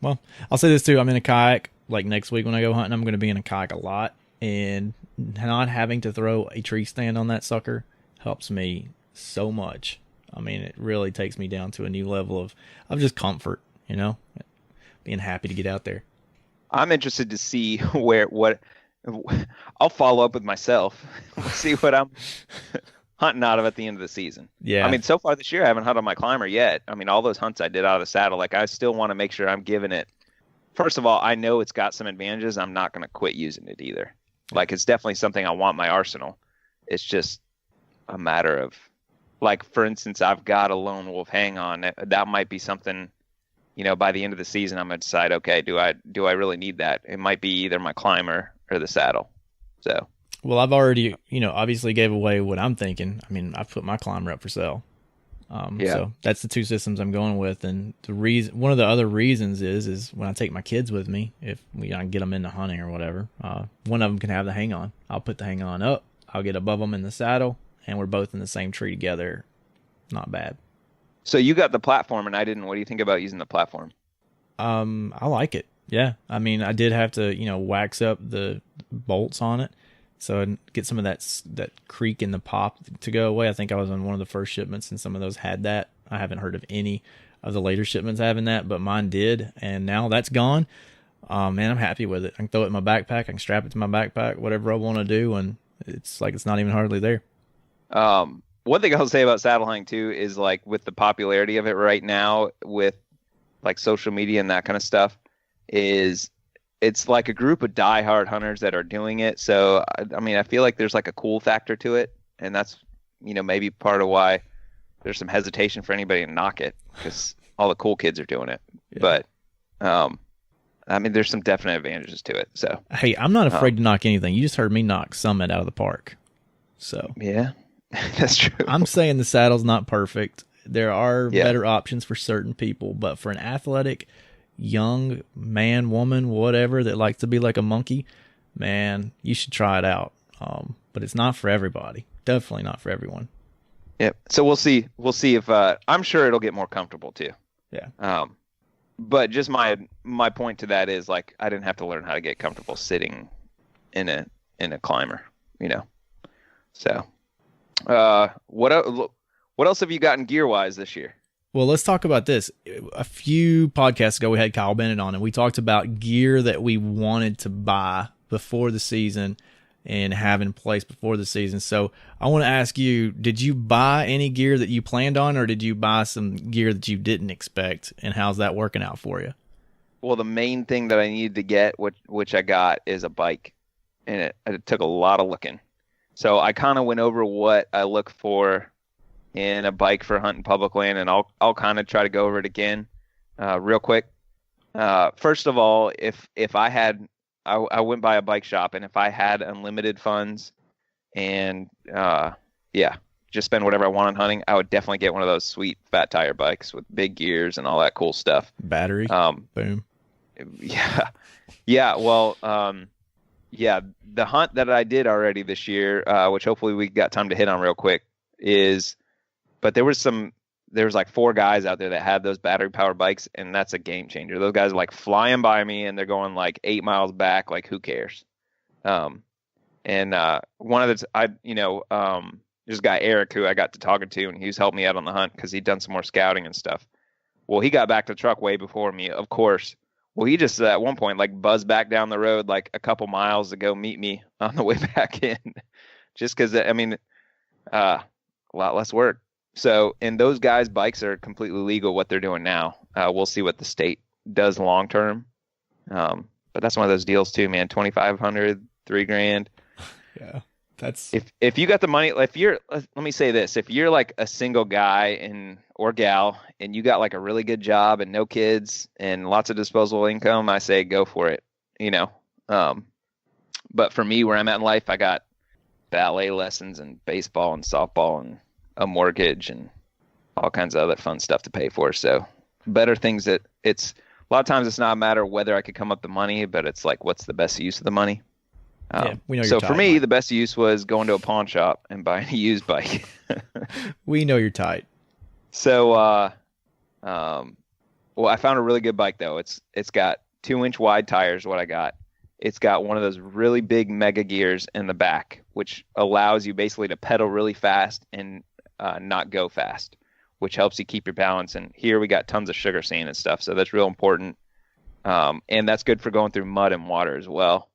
Well, I'll say this too. I'm in a kayak. Like next week when I go hunting, I'm going to be in a kayak a lot, and not having to throw a tree stand on that sucker helps me so much. I mean, it really takes me down to a new level of just comfort, you know, being happy to get out there. I'm interested to see what I'll follow up with myself, see what I'm hunting out of at the end of the season. Yeah. I mean, so far this year, I haven't hunted on my climber yet. I mean, all those hunts I did out of the saddle, like I still want to make sure I'm giving it. First of all, I know it's got some advantages. I'm not going to quit using it either. Like, it's definitely something I want in my arsenal. It's just a matter of, like, for instance, I've got a lone wolf hang on. That might be something, you know, by the end of the season, I'm going to decide, okay, do I really need that? It might be either my climber or the saddle. So. Well, I've already, you know, obviously gave away what I'm thinking. I mean, I've put my climber up for sale. So that's the two systems I'm going with. And the reason, one of the other reasons is when I take my kids with me, if we get them into hunting or whatever, one of them can have the hang on. I'll put the hang on up. I'll get above them in the saddle, and we're both in the same tree together. Not bad. So you got the platform, and I didn't. What do you think about using the platform? I like it. Yeah. I mean, I did have to, you know, wax up the bolts on it, so I'd get some of that creak in the pop to go away. I think I was on one of the first shipments, and some of those had that. I haven't heard of any of the later shipments having that, but mine did, and now that's gone. Man, I'm happy with it. I can throw it in my backpack. I can strap it to my backpack, whatever I want to do, and it's like it's not even hardly there. One thing I'll say about saddle hunting too is, like, with the popularity of it right now with like social media and that kind of stuff, is it's like a group of diehard hunters that are doing it. So, I mean, I feel like there's like a cool factor to it, and that's, you know, maybe part of why there's some hesitation for anybody to knock it, because all the cool kids are doing it. Yeah. But, I mean, there's some definite advantages to it. So, hey, I'm not afraid to knock anything. You just heard me knock Summit out of the park. So, yeah, that's true. I'm saying the saddle's not perfect. There are better options for certain people, but for an athletic young man, woman, whatever, that likes to be like a monkey, man, you should try it out. But it's not for everybody. Definitely not for everyone. Yep. So we'll see if I'm sure it'll get more comfortable too. Yeah. But just my point to that is, like, I didn't have to learn how to get comfortable sitting in a climber, you know. So, what else have you gotten gear wise this year? Well, let's talk about this. A few podcasts ago, we had Kyle Bennett on, and we talked about gear that we wanted to buy before the season and have in place before the season. So I want to ask you, did you buy any gear that you planned on, or did you buy some gear that you didn't expect, and how's that working out for you? Well, the main thing that I needed to get, which I got, is a bike, and it took a lot of looking. So I kind of went over what I look for in a bike for hunting public land, and I'll kind of try to go over it again real quick. First of all, if I had, I went by a bike shop, and if I had unlimited funds and just spend whatever I want on hunting, I would definitely get one of those sweet fat tire bikes with big gears and all that cool stuff. Battery. Boom. Yeah. Well, the hunt that I did already this year, which hopefully we got time to hit on real quick, but there was like 4 guys out there that had those battery powered bikes, and that's a game changer. Those guys are like flying by me, and they're going like 8 miles back. Like, who cares? One of this guy, Eric, who I got to talking to, and he was helping me out on the hunt because he'd done some more scouting and stuff. Well, he got back to the truck way before me, of course. Well, he just at one point like buzzed back down the road like a couple miles to go meet me on the way back in, just because, I mean, a lot less work. So, and those guys' bikes are completely legal, what they're doing now. We'll see what the state does long term. But that's one of those deals too, man. 2,500, $3,000. Yeah. That's if you got the money, let me say this. If you're like a single guy or gal, and you got like a really good job and no kids and lots of disposable income, I say go for it, you know. But for me, where I'm at in life, I got ballet lessons and baseball and softball and a mortgage and all kinds of other fun stuff to pay for. So better things that it's a lot of times it's not a matter of whether I could come up the money, but it's like, what's the best use of the money? We know. So for me, the best use was going to a pawn shop and buying a used bike. We know you're tight. So, well, I found a really good bike though. It's got 2-inch wide tires. What I got, it's got one of those really big mega gears in the back, which allows you basically to pedal really fast and not go fast, which helps you keep your balance. And here we got tons of sugar sand and stuff, so that's real important. And that's good for going through mud and water as well.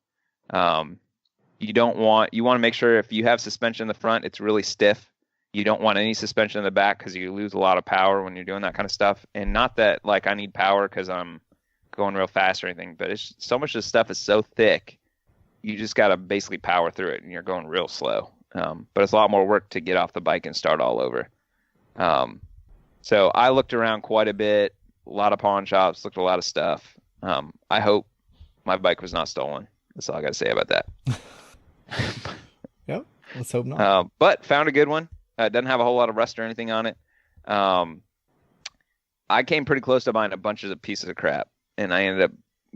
You want to make sure if you have suspension in the front, it's really stiff. You don't want any suspension in the back because you lose a lot of power when you're doing that kind of stuff. And not that like I need power because I'm going real fast or anything, but it's so much of the stuff is so thick, you just got to basically power through it and you're going real slow. But it's a lot more work to get off the bike and start all over. So I looked around quite a bit, a lot of pawn shops, looked at a lot of stuff. I hope my bike was not stolen. That's all I got to say about that. Yep. Let's hope not. But found a good one. It doesn't have a whole lot of rust or anything on it. I came pretty close to buying a bunch of pieces of crap, and I ended up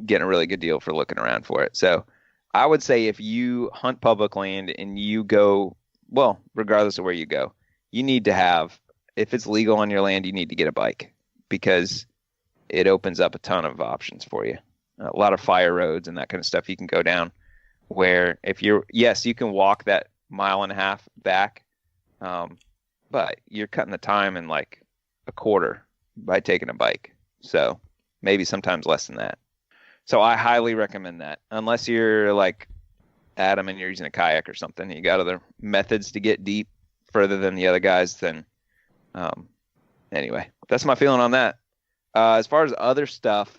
getting a really good deal for looking around for it. So I would say if you hunt public land and you go, well, regardless of where you go, you need to have, if it's legal on your land, you need to get a bike because it opens up a ton of options for you. A lot of fire roads and that kind of stuff you can go down where if you're, yes, you can walk that 1.5 miles back, but you're cutting the time in like a quarter by taking a bike. So maybe sometimes less than that. So I highly recommend that unless you're like Adam and you're using a kayak or something, you got other methods to get deep further than the other guys. Then, anyway, that's my feeling on that. As far as other stuff,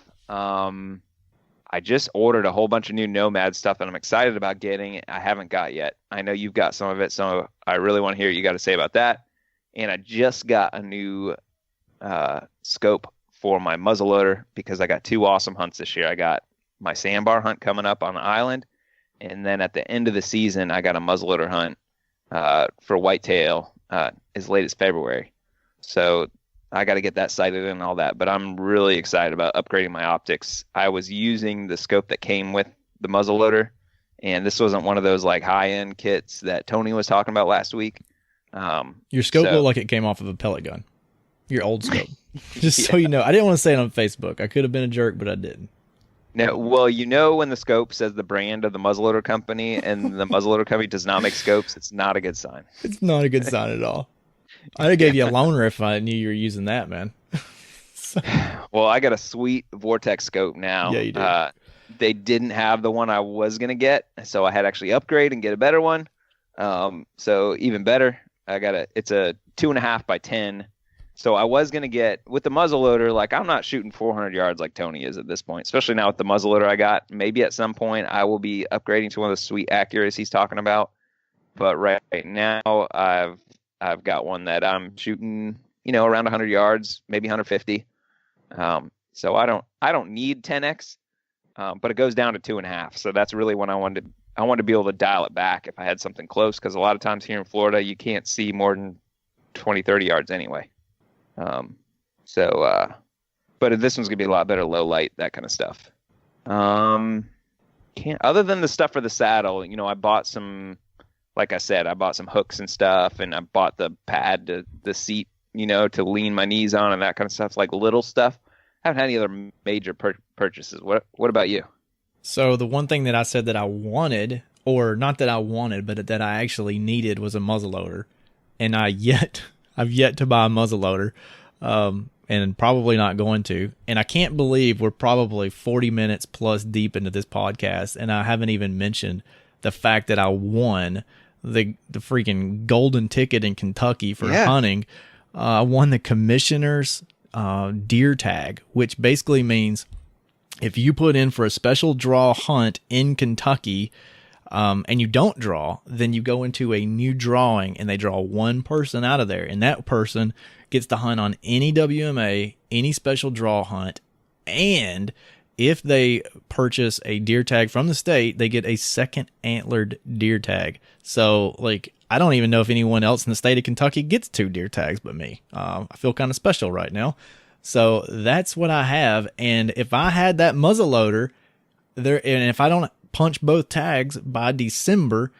I just ordered a whole bunch of new Nomad stuff that I'm excited about getting. I haven't got yet. I know you've got some of it, so I really want to hear what you got to say about that. And I just got a new scope for my muzzleloader because I got 2 awesome hunts this year. I got my sandbar hunt coming up on the island, and then at the end of the season, I got a muzzleloader hunt for whitetail as late as February. So I got to get that sighted and all that, but I'm really excited about upgrading my optics. I was using the scope that came with the muzzleloader, and this wasn't one of those like high-end kits that Tony was talking about last week. Your scope looked like it came off of a pellet gun. Your old scope. Just so you know. I didn't want to say it on Facebook. I could have been a jerk, but I didn't. No, well, you know when the scope says the brand of the muzzleloader company and the muzzleloader company does not make scopes, it's not a good sign. It's not a good sign at all. I'd have gave you a loaner if I knew you were using that, man. Well, I got a sweet Vortex scope now. Yeah, you do. They didn't have the one I was going to get, so I had to actually upgrade and get a better one. So even better. It's a 2.5 by 10. So I was going to get, with the muzzleloader, like I'm not shooting 400 yards like Tony is at this point, especially now with the muzzleloader I got. Maybe at some point I will be upgrading to one of the sweet accuracies he's talking about. But right now I've got one that I'm shooting, around 100 yards, maybe 150. So I don't need 10x, but it goes down to 2.5. So that's really when I wanted to be able to dial it back if I had something close, because a lot of times here in Florida you can't see more than 20, 30 yards anyway. But this one's gonna be a lot better low light, that kind of stuff. Other than the stuff for the saddle, I bought some. Like I said, I bought some hooks and stuff, and I bought the pad, the seat, to lean my knees on and that kind of stuff, like little stuff. I haven't had any other major purchases. What about you? So the one thing that I said that I wanted, or not that I wanted, but that I actually needed was a muzzleloader. And I've yet to buy a muzzleloader, and probably not going to. And I can't believe we're probably 40 minutes plus deep into this podcast, and I haven't even mentioned the fact that I won the freaking golden ticket in Kentucky for hunting. I won the commissioner's deer tag, which basically means if you put in for a special draw hunt in Kentucky, and you don't draw, then you go into a new drawing and they draw one person out of there, and that person gets to hunt on any WMA, any special draw hunt, and if they purchase a deer tag from the state, they get a second antlered deer tag. So, I don't even know if anyone else in the state of Kentucky gets 2 deer tags but me. I feel kind of special right now. So that's what I have. And if I had that muzzle loader there, and if I don't punch both tags by December,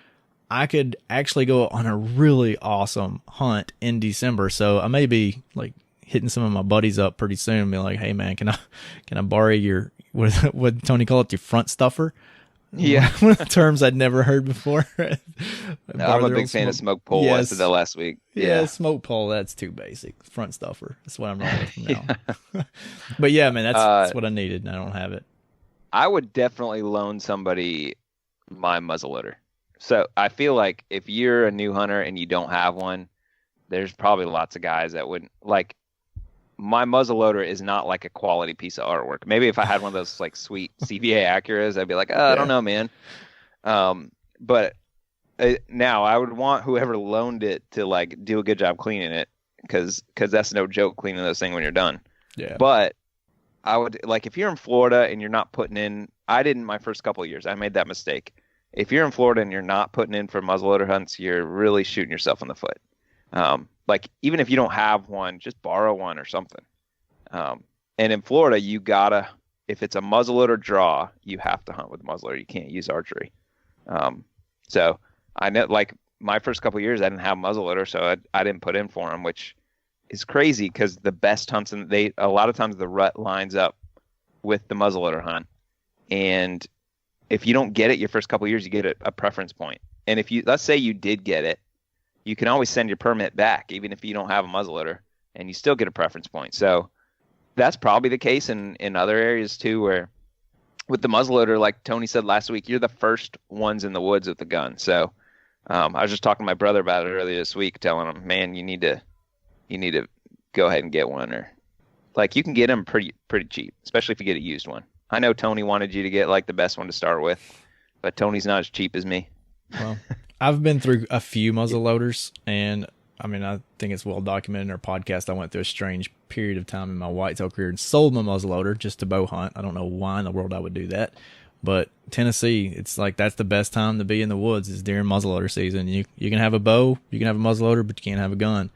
I could actually go on a really awesome hunt in December. So I may be like hitting some of my buddies up pretty soon and be like, hey man, can I borrow your, what Tony called it, your front stuffer? Yeah. One of the terms I'd never heard before. No, I'm a big fan of smoke pole. Yes. I said that last week. Yeah, smoke pole, that's too basic. Front stuffer. That's what I'm rolling with from now. But yeah, man, that's what I needed, and I don't have it. I would definitely loan somebody my muzzleloader. So I feel like if you're a new hunter and you don't have one, there's probably lots of guys that wouldn't like. My muzzleloader is not like a quality piece of artwork. Maybe if I had one of those like sweet CVA Acuras, I'd be like, I don't know, man. But now I would want whoever loaned it to like do a good job cleaning it, because that's no joke cleaning those things when you're done. Yeah. But I would like, if you're in Florida and you're not putting in, I didn't my first couple of years. I made that mistake. If you're in Florida and you're not putting in for muzzleloader hunts, you're really shooting yourself in the foot. Like even if you don't have one, just borrow one or something. And in Florida, you gotta, if it's a muzzleloader draw, you have to hunt with a muzzleloader. You can't use archery. So I know, like my first couple of years, I didn't have muzzleloader, so I didn't put in for them, which is crazy because the best hunts, and a lot of times the rut lines up with the muzzleloader hunt. And if you don't get it your first couple of years, you get a preference point. And if you, let's say you did get it, you can always send your permit back, even if you don't have a muzzleloader, and you still get a preference point. So that's probably the case in other areas too, where with the muzzleloader, like Tony said last week, you're the first ones in the woods with the gun. So I was just talking to my brother about it earlier this week, telling him, man, you need to go ahead and get one, or like you can get them pretty cheap, especially if you get a used one. I know Tony wanted you to get like the best one to start with, but Tony's not as cheap as me. Well, I've been through a few muzzle loaders, and I mean, I think it's well documented in our podcast. I went through a strange period of time in my whitetail career and sold my muzzle loader just to bow hunt. I don't know why in the world I would do that, but Tennessee, it's like that's the best time to be in the woods is during muzzleloader season. You can have a bow, you can have a muzzleloader, but you can't have a gun.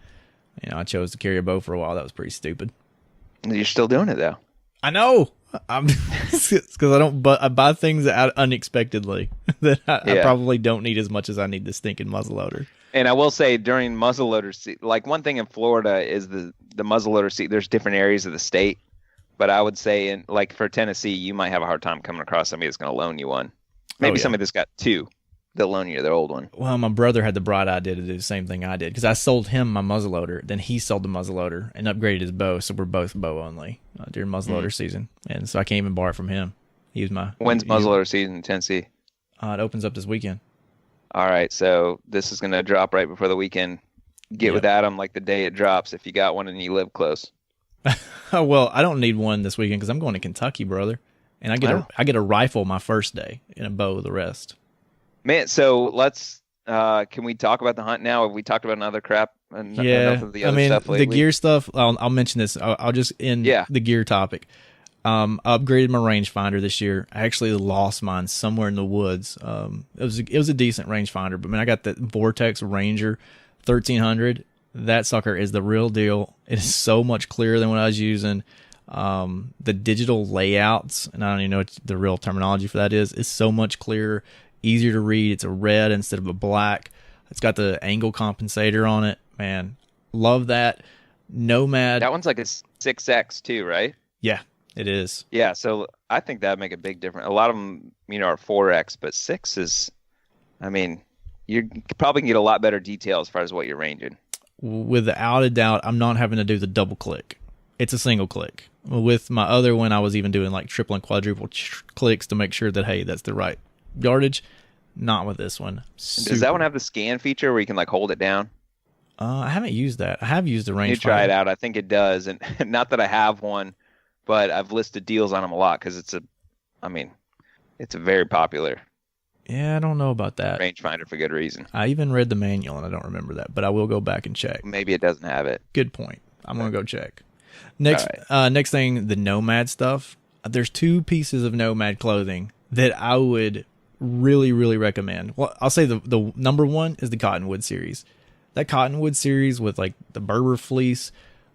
You know, I chose to carry a bow for a while. That was pretty stupid. You're still doing it though. I know. I'm because I buy things out unexpectedly that I probably don't need as much as I need the stinking muzzleloader. And I will say during muzzleloader season, like one thing in Florida is the muzzleloader season. There's different areas of the state, but I would say in like for Tennessee, you might have a hard time coming across somebody that's going to loan you one. Maybe somebody that's got two, they'll loan you their old one. Well, my brother had the bright idea to do the same thing I did because I sold him my muzzleloader, then he sold the muzzleloader and upgraded his bow, so we're both bow only during muzzleloader season, and so I can't even borrow it from him. He was my. When's muzzleloader season in Tennessee? It opens up this weekend. All right, so this is going to drop right before the weekend. Get with Adam like the day it drops if you got one and you live close. Well, I don't need one this weekend because I'm going to Kentucky, brother, and I get a rifle my first day and a bow the rest. Man, so let's can we talk about the hunt now? Have we talked about another crap? And enough of the other stuff lately? The gear stuff. I'll mention this. I'll just end the gear topic. I upgraded my rangefinder this year. I actually lost mine somewhere in the woods. It was a decent rangefinder, but man, I got the Vortex Ranger 1300. That sucker is the real deal. It is so much clearer than what I was using. The digital layouts, and I don't even know what the real terminology for that is so much clearer, easier to read. It's a red instead of a black. It's got the angle compensator on it. Man, love that. Nomad. That one's like a 6X too, right? Yeah. It is. Yeah, so I think that'd make a big difference. A lot of them, are 4X, but 6 is, I mean, you probably can get a lot better detail as far as what you're ranging. Without a doubt, I'm not having to do the double click. It's a single click. With my other one, I was even doing like triple and quadruple clicks to make sure that, hey, that's the right yardage. Not with this one. Does that one have the scan feature where you can like hold it down? I haven't used that. I have used the rangefinder. You try it out. I think it does. And not that I have one, but I've listed deals on them a lot because it's a very popular. Yeah, I don't know about that. Rangefinder for good reason. I even read the manual and I don't remember that, but I will go back and check. Maybe it doesn't have it. Good point. I'm going to go check. Next thing, the Nomad stuff. There's 2 pieces of Nomad clothing that I would really, really recommend. Well, I'll say the number one is the Cottonwood series. That Cottonwood series with like the Berber fleece,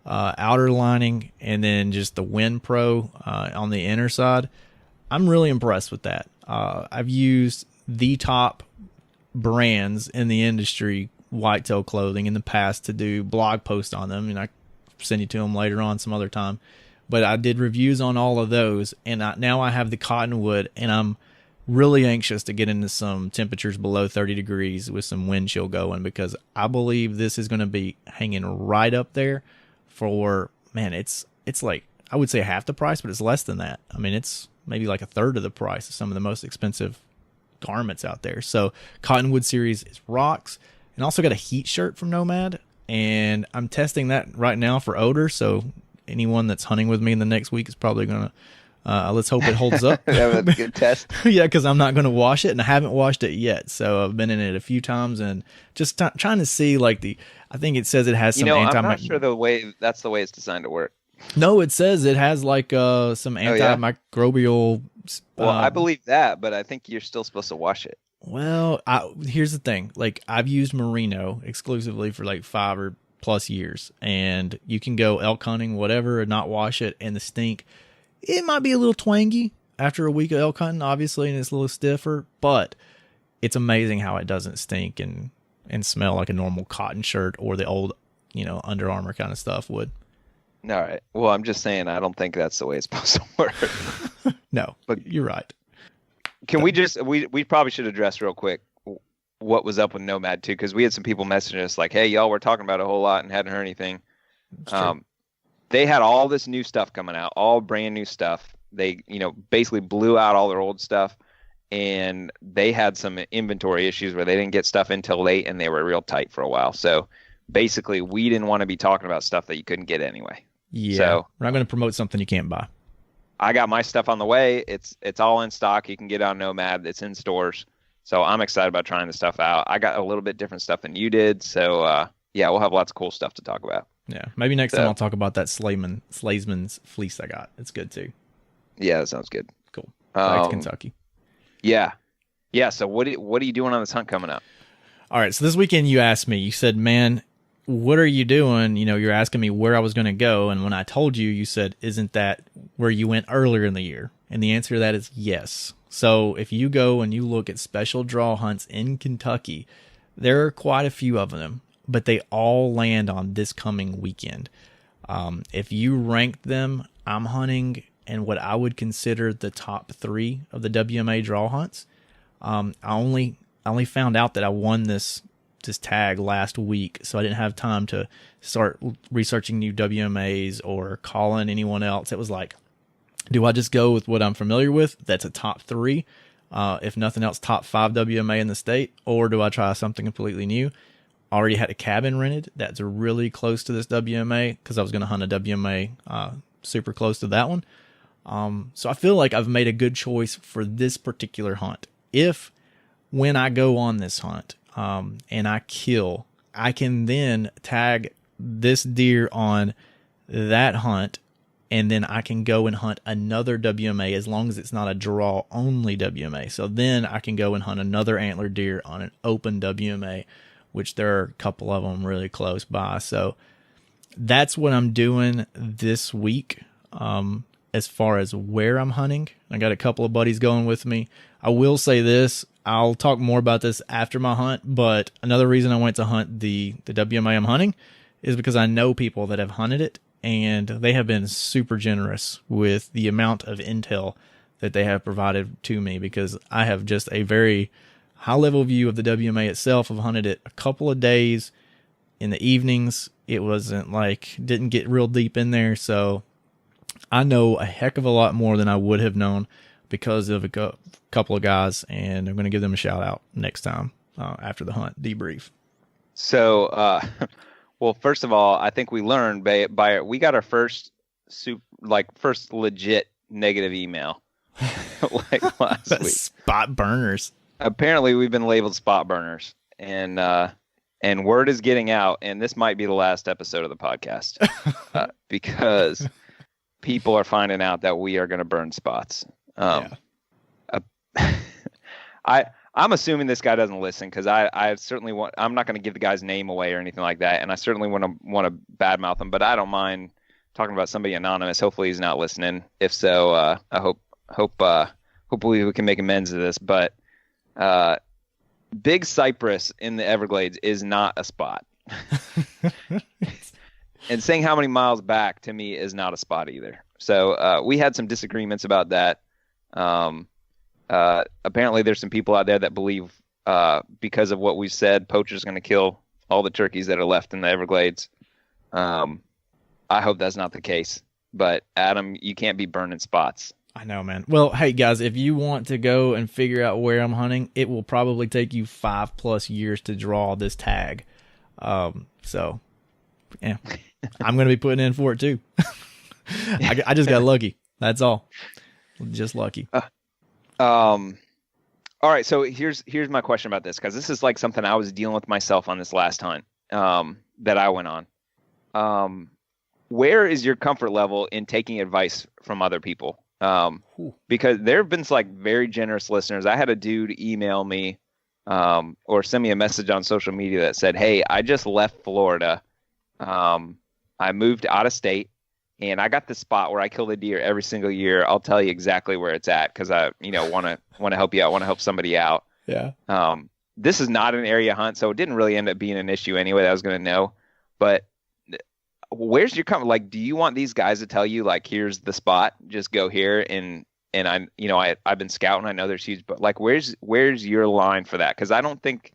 outer lining, and then just the Wind Pro on the inner side. I'm really impressed with that. I've used the top brands in the industry, whitetail clothing, in the past to do blog posts on them, and I send you to them later on some other time. But I did reviews on all of those, and now I have the Cottonwood, and I'm really anxious to get into some temperatures below 30 degrees with some wind chill going, because I believe this is going to be hanging right up there for, man, it's like, I would say half the price, but it's less than that. I mean, it's maybe like a third of the price of some of the most expensive garments out there. So Cottonwood series is rocks. And also got a heat shirt from Nomad, and I'm testing that right now for odor. So anyone that's hunting with me in the next week is probably going to, let's hope it holds up. That was a good test. Yeah, because I'm not going to wash it, and I haven't washed it yet. So I've been in it a few times and just trying to see, like, I think it says it has some I'm not sure that's the way it's designed to work. No, it says it has like some antimicrobial. Well, I believe that, but I think you're still supposed to wash it. Well, here's the thing. Like, I've used merino exclusively for like 5 or plus years, and you can go elk hunting, whatever, and not wash it, and the stink, it might be a little twangy after a week of elk hunting, obviously, and it's a little stiffer, but it's amazing how it doesn't stink and smell like a normal cotton shirt or the old, Under Armour kind of stuff would. All right. Well, I'm just saying, I don't think that's the way it's supposed to work. No, but you're right. Can we probably should address real quick what was up with Nomad too, because we had some people messaging us like, hey, y'all were talking about a whole lot and hadn't heard anything. They had all this new stuff coming out, all brand new stuff. They, basically blew out all their old stuff, and they had some inventory issues where they didn't get stuff until late, and they were real tight for a while. So basically, we didn't want to be talking about stuff that you couldn't get anyway. Yeah, so we're not going to promote something you can't buy. I got my stuff on the way. It's all in stock. You can get on Nomad. It's in stores. So I'm excited about trying the stuff out. I got a little bit different stuff than you did. So yeah, we'll have lots of cool stuff to talk about. Yeah, maybe next time I'll talk about that Slazeman's fleece I got. It's good too. Yeah, that sounds good. Cool. Back to Kentucky. Yeah. So what are you doing on this hunt coming up? All right. So this weekend you asked me. You said, "Man, what are you doing?" You're asking me where I was going to go, and when I told you, you said, "Isn't that where you went earlier in the year?" And the answer to that is yes. So if you go and you look at special draw hunts in Kentucky, there are quite a few of them, but they all land on this coming weekend. If you ranked them, I'm hunting in what I would consider the top 3 of the WMA draw hunts. I only found out that I won this tag last week, so I didn't have time to start researching new WMAs or calling anyone else. It was like, do I just go with what I'm familiar with? That's a top 3. If nothing else, top 5 WMA in the state, or do I try something completely new? Already had a cabin rented that's really close to this WMA because I was going to hunt a WMA super close to that one. So I feel like I've made a good choice for this particular hunt. If when I go on this hunt and I kill, I can then tag this deer on that hunt, and then I can go and hunt another WMA as long as it's not a draw only WMA. So then I can go and hunt another antler deer on an open WMA, which there are a couple of them really close by. So that's what I'm doing this week. As far as where I'm hunting, I got a couple of buddies going with me. I will say this, I'll talk more about this after my hunt, but another reason I went to hunt the WMA I'm hunting is because I know people that have hunted it, and they have been super generous with the amount of intel that they have provided to me, because I have just a very high level view of the WMA itself. I've hunted it a couple of days in the evenings. It wasn't like, didn't get real deep in there. So I know a heck of a lot more than I would have known because of a couple of guys, and I'm going to give them a shout out next time after the hunt debrief. So, well, first of all, I think we learned we got our first legit negative email like last week. Spot burners. Apparently, we've been labeled spot burners, and word is getting out, and this might be the last episode of the podcast because people are finding out that we are going to burn spots. I I'm assuming this guy doesn't listen because I certainly want. I'm not going to give the guy's name away or anything like that, and I certainly want to badmouth him. But I don't mind talking about somebody anonymous. Hopefully he's not listening. If so, I hopefully we can make amends to this. But Big Cypress in the Everglades is not a spot. And saying how many miles back to me is not a spot either. So we had some disagreements about that. Apparently there's some people out there that believe because of what we said, poachers going to kill all the turkeys that are left in the Everglades. I hope that's not the case. But Adam, you can't be burning spots. I know, man. Well, hey guys, if you want to go and figure out where I'm hunting, it will probably take you 5+ years to draw this tag. So yeah, I'm going to be putting in for it too. I just got lucky. That's all. Just lucky. All right. So here's my question about this, because this is like something I was dealing with myself on this last hunt that I went on. Where is your comfort level in taking advice from other people? Because there have been like very generous listeners. I had a dude email me or send me a message on social media that said, "Hey, I just left Florida. I moved out of state, and I got the spot where I kill a deer every single year. I'll tell you exactly where it's at because I, want to help you out, want to help somebody out." Yeah. This is not an area hunt, so it didn't really end up being an issue anyway that I was going to know. But where's your comfort? Like, do you want these guys to tell you, like, here's the spot, just go here, and I've been scouting, I know there's huge, but like, where's your line for that? Because I don't think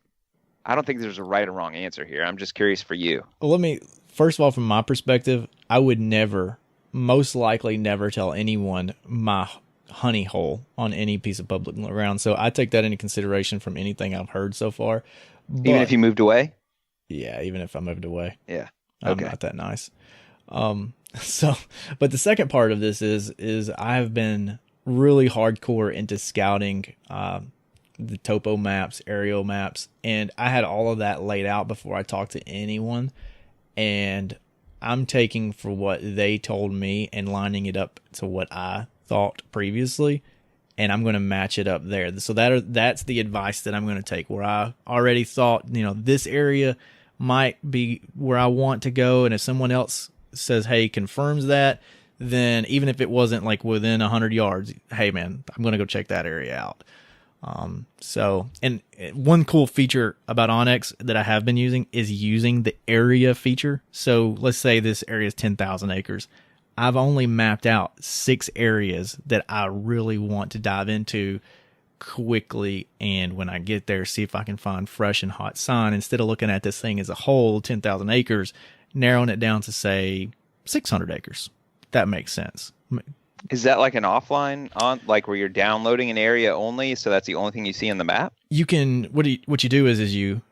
there's a right or wrong answer here. I'm just curious for you. Well, first of all, from my perspective, I would most likely never tell anyone my honey hole on any piece of public ground. So I take that into consideration from anything I've heard so far. But, even if you moved away? Yeah, even if I moved away. Yeah. I'm not that nice. But the second part of this is I've been really hardcore into scouting, the topo maps, aerial maps, and I had all of that laid out before I talked to anyone, and I'm taking for what they told me and lining it up to what I thought previously, and I'm going to match it up there. So that's the advice that I'm going to take, where I already thought, this area might be where I want to go, and if someone else says, hey, confirms that, then even if it wasn't like within 100 yards, hey man, I'm going to go check that area out. And one cool feature about Onyx that I have been using is using the area feature. So let's say this area is 10,000 acres. I've only mapped out 6 areas that I really want to dive into quickly, and when I get there, see if I can find fresh and hot sign instead of looking at this thing as a whole, 10,000 acres, narrowing it down to say 600 acres. That makes sense. Is that like an offline on, like where you're downloading an area only, so that's the only thing you see on the map? You can what you do is you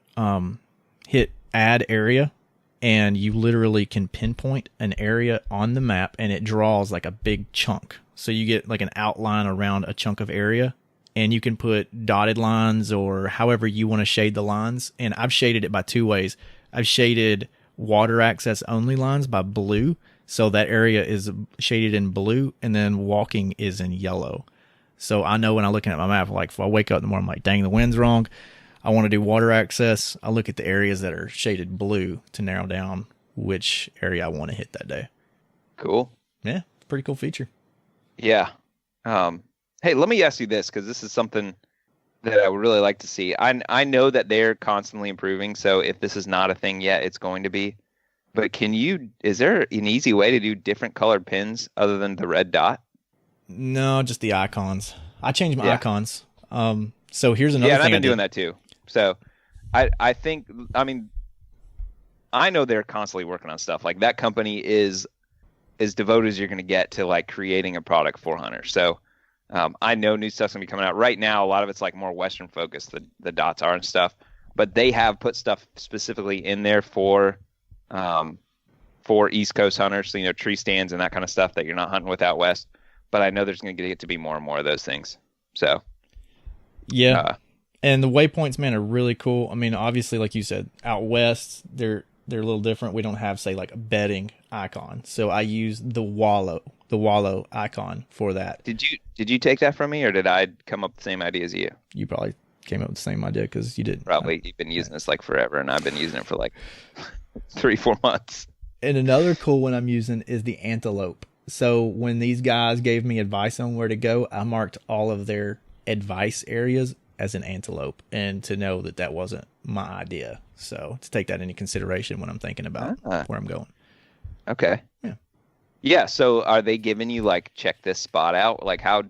hit add area, and you literally can pinpoint an area on the map, and it draws like a big chunk. So you get like an outline around a chunk of area, and you can put dotted lines or however you want to shade the lines. And I've shaded it by 2 ways. I've shaded water access only lines by blue, so that area is shaded in blue, and then walking is in yellow. So I know when I'm looking at my map, like if I wake up in the morning, I'm like, dang, the wind's wrong, I want to do water access, I look at the areas that are shaded blue to narrow down which area I want to hit that day. Cool. Yeah, pretty cool feature. Yeah. Hey, let me ask you this, because this is something that I would really like to see. I know that they're constantly improving, so if this is not a thing yet, it's going to be. But is there an easy way to do different colored pins other than the red dot? No, just the icons. I changed my icons. So here's another thing. Yeah, I've been doing that too. So I think, I know they're constantly working on stuff. Like, that company is as devoted as you're going to get to like creating a product for hunters. So I know new stuff's gonna be coming out. Right now, a lot of it's like more Western focused, the dots are and stuff. But they have put stuff specifically in there for East Coast hunters, so, tree stands and that kind of stuff that you're not hunting with out west. But I know there's going to get to be more and more of those things. So yeah, and the waypoints, man, are really cool. I mean, obviously, like you said, out west they're a little different. We don't have, say, like a bedding icon, so I use the wallow icon for that. Did you take that from me, or did I come up with the same idea as you? You probably came up with the same idea because you didn't. Probably you've been using this like forever, and I've been using it for like 3-4 months. And another cool one I'm using is the antelope. So when these guys gave me advice on where to go, I marked all of their advice areas as an antelope, and to know that that wasn't my idea. So to take that into consideration when I'm thinking about where I'm going. Okay. Yeah. Yeah. So are they giving you like, check this spot out? Like how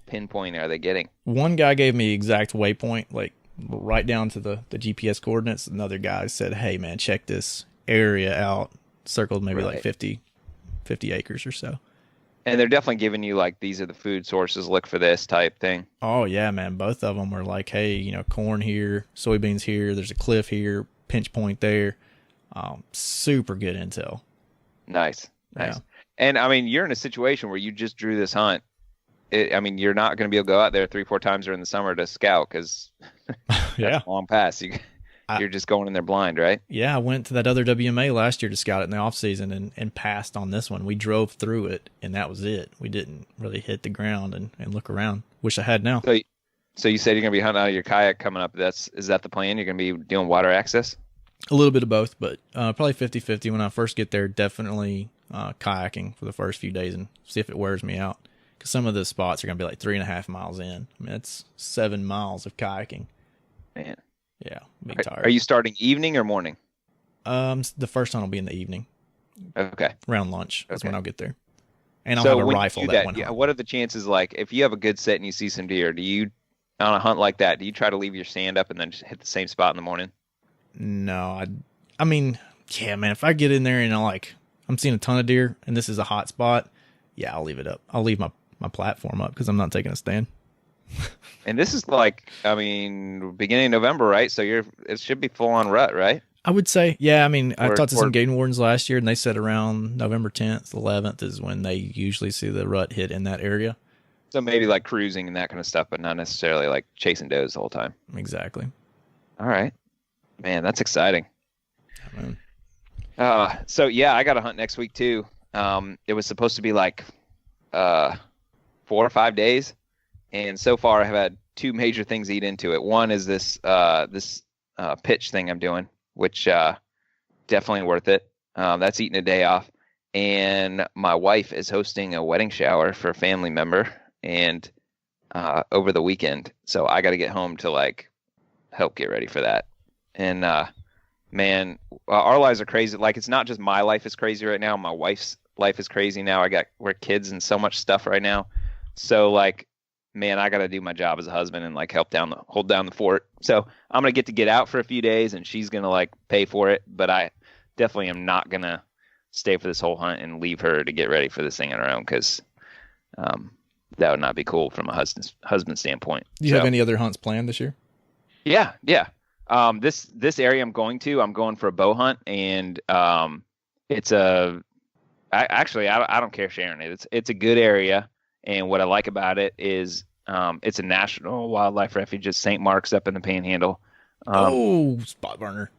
pinpoint are they getting? One guy gave me exact waypoint, like right down to the GPS coordinates. Another guy said, hey man, check this area out. Circled maybe like 50 acres or so. And they're definitely giving you like, these are the food sources, look for this type thing. Oh yeah, man. Both of them were like, hey, you know, corn here, soybeans here, there's a cliff here, pinch point there. Super good intel. Nice. Yeah. And I mean, you're in a situation where you just drew this hunt. I mean, you're not going to be able to go out there 3-4 times during the summer to scout because that's a long pass. You're just going in there blind, right? Yeah, I went to that other WMA last year to scout it in the off season and passed on this one. We drove through it and that was it. We didn't really hit the ground and look around. Wish I had now. So you said you're going to be hunting out of your kayak coming up. Is that the plan? You're going to be doing water access? A little bit of both, but probably 50-50 when I first get there. Definitely kayaking for the first few days and see if it wears me out. Because some of the spots are going to be like 3.5 miles in. I mean, it's 7 miles of kayaking. Man. Yeah, be tired. Are you starting evening or morning? The first hunt will be in the evening. Okay. Around lunch. That's when I'll get there. And I'll so have a rifle that one. Yeah, what are the chances, like, if you have a good set and you see some deer, do you, on a hunt like that, do you try to leave your stand up and then just hit the same spot in the morning? No, I mean, yeah, man, if I get in there and I'm seeing a ton of deer and this is a hot spot, yeah, I'll leave it up. I'll leave my platform up because I'm not taking a stand. And this is like, I mean, beginning of November, right? So it should be full on rut, right? I would say, yeah. I mean, I talked to some game wardens last year and they said around November 10th, 11th is when they usually see the rut hit in that area. So maybe like cruising and that kind of stuff, but not necessarily like chasing does the whole time. Exactly. All right, man, that's exciting. Yeah, so yeah, I got a hunt next week too. It was supposed to be like 4 or 5 days. And so far, I've had 2 major things eat into it. One is this pitch thing I'm doing, which definitely worth it. That's eating a day off. And my wife is hosting a wedding shower for a family member, and over the weekend. So I got to get home to like help get ready for that. And man, our lives are crazy. Like, it's not just my life is crazy right now. My wife's life is crazy now. We're kids and so much stuff right now. So like, man, I got to do my job as a husband and like hold down the fort. So I'm going to get out for a few days and she's going to like pay for it. But I definitely am not going to stay for this whole hunt and leave her to get ready for this thing on her own. Cause that would not be cool from a husband standpoint. Do you have any other hunts planned this year? Yeah. Yeah. This area I'm going for a bow hunt, and it's I don't care sharing it. It's a good area. And what I like about it is it's a national wildlife refuge. It's St. Mark's up in the Panhandle. Spot burner.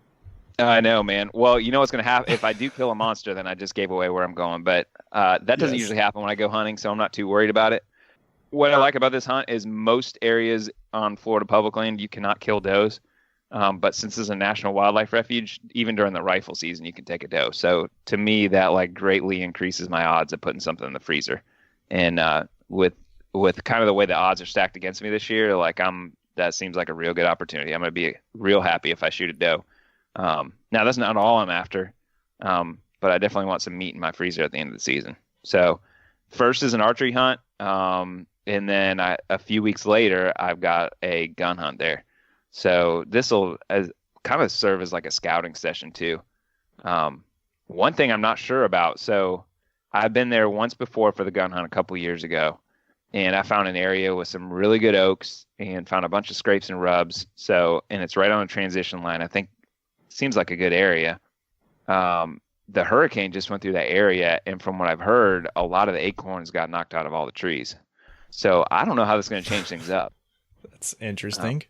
I know, man. Well, you know what's going to happen? If I do kill a monster, then I just gave away where I'm going. But that doesn't usually happen when I go hunting, so I'm not too worried about it. What I like about this hunt is most areas on Florida public land, you cannot kill does. But since it's a national wildlife refuge, even during the rifle season, you can take a doe. So to me, that like greatly increases my odds of putting something in the freezer. And with kind of the way the odds are stacked against me this year, like that seems like a real good opportunity. I'm going to be real happy if I shoot a doe. Now that's not all I'm after, but I definitely want some meat in my freezer at the end of the season. So first is an archery hunt, and then a few weeks later I've got a gun hunt there. So this will kind of serve as like a scouting session too. One thing I'm not sure about, so I've been there once before for the gun hunt a couple years ago, and I found an area with some really good oaks and found a bunch of scrapes and rubs. And it's right on a transition line. I think it seems like a good area. The hurricane just went through that area, and from what I've heard, a lot of the acorns got knocked out of all the trees. So I don't know how this is going to change things up. That's interesting.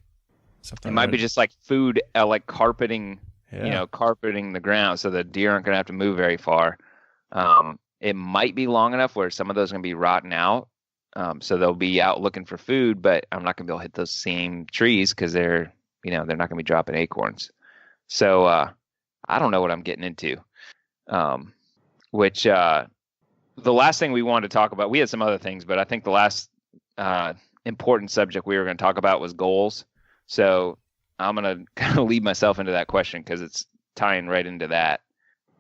It might be just like food, like carpeting, carpeting the ground so the deer aren't going to have to move very far. It might be long enough where some of those are going to be rotten out. So they'll be out looking for food, but I'm not going to be able to hit those same trees because they're not going to be dropping acorns. So I don't know what I'm getting into. Which the last thing we wanted to talk about, we had some other things, but I think the last important subject we were going to talk about was goals. So I'm going to kind of lead myself into that question because it's tying right into that.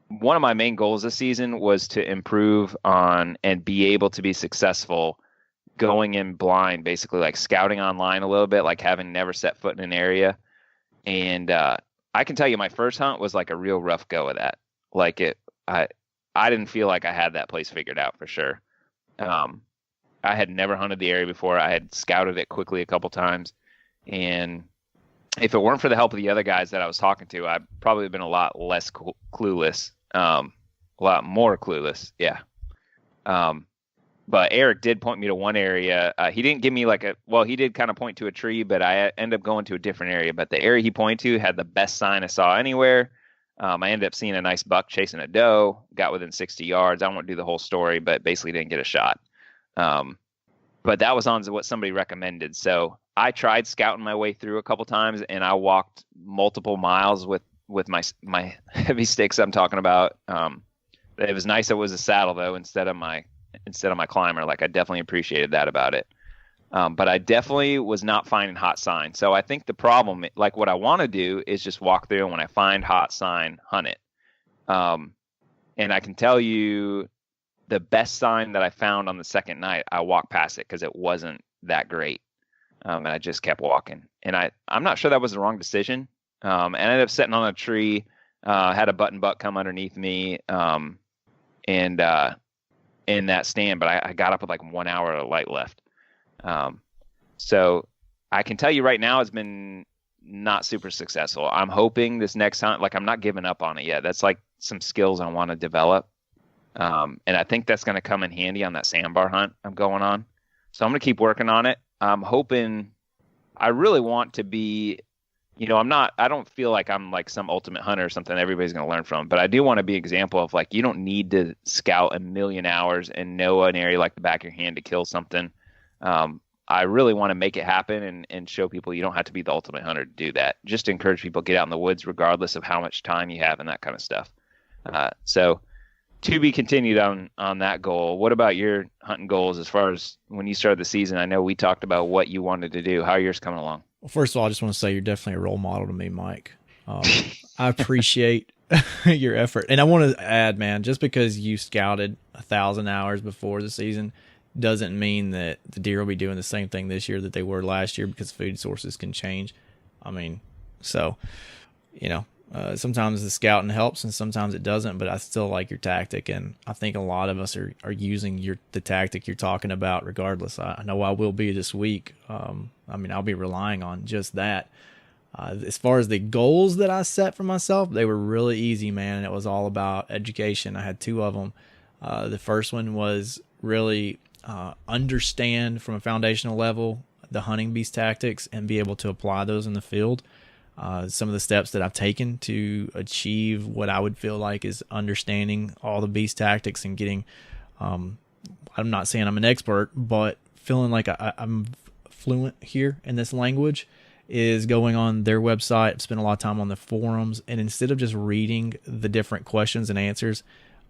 One of my main goals this season was to improve on and be able to be successful going in blind, basically like scouting online a little bit, like having never set foot in an area. And I can tell you my first hunt was like a real rough go of that. Like I didn't feel like I had that place figured out for sure. I had never hunted the area before. I had scouted it quickly a couple times. And if it weren't for the help of the other guys that I was talking to, I'd probably been a lot less clueless, a lot more clueless. Yeah. But Eric did point me to one area. He didn't give me he did kind of point to a tree, but I ended up going to a different area. But the area he pointed to had the best sign I saw anywhere. I ended up seeing a nice buck chasing a doe, got within 60 yards. I won't do the whole story, but basically didn't get a shot. But that was on what somebody recommended. So I tried scouting my way through a couple times, and I walked multiple miles with my heavy sticks I'm talking about. It was nice it was a saddle though instead of my climber. Like I definitely appreciated that about it. But I definitely was not finding hot sign. So I think the problem, like what I want to do is just walk through and when I find hot sign, hunt it. And I can tell you the best sign that I found on the second night, I walked past it because it wasn't that great. And I just kept walking. And I'm not sure that was the wrong decision. And I ended up sitting on a tree, had a button buck come underneath me in that stand, but I got up with like 1 hour of light left. So I can tell you right now it's been not super successful. I'm hoping this next hunt, like I'm not giving up on it yet. That's like some skills I want to develop. And I think that's going to come in handy on that sandbar hunt I'm going on. So I'm going to keep working on it. I'm hoping, I really want to be, I don't feel like I'm like some ultimate hunter or something everybody's going to learn from, but I do want to be an example of like, you don't need to scout a million hours and know an area like the back of your hand to kill something. I really want to make it happen and show people you don't have to be the ultimate hunter to do that. Just to encourage people to get out in the woods regardless of how much time you have and that kind of stuff. So to be continued on that goal. What about your hunting goals as far as when you started the season? I know we talked about what you wanted to do. How are yours coming along? Well, first of all, I just want to say you're definitely a role model to me, Mike. I appreciate your effort. And I want to add, man, just because you scouted 1,000 hours before the season doesn't mean that the deer will be doing the same thing this year that they were last year, because food sources can change. I mean, so, sometimes the scouting helps and sometimes it doesn't, but I still like your tactic. And I think a lot of us are using the tactic you're talking about regardless. I know I will be this week. I'll be relying on just that. As far as the goals that I set for myself, they were really easy, man. And it was all about education. I had two of them. The first one was really understand from a foundational level the hunting beast tactics and be able to apply those in the field. Some of the steps that I've taken to achieve what I would feel like is understanding all the beast tactics and getting, I'm not saying I'm an expert, but feeling like I'm fluent here in this language, is going on their website. I've spent a lot of time on the forums, and instead of just reading the different questions and answers,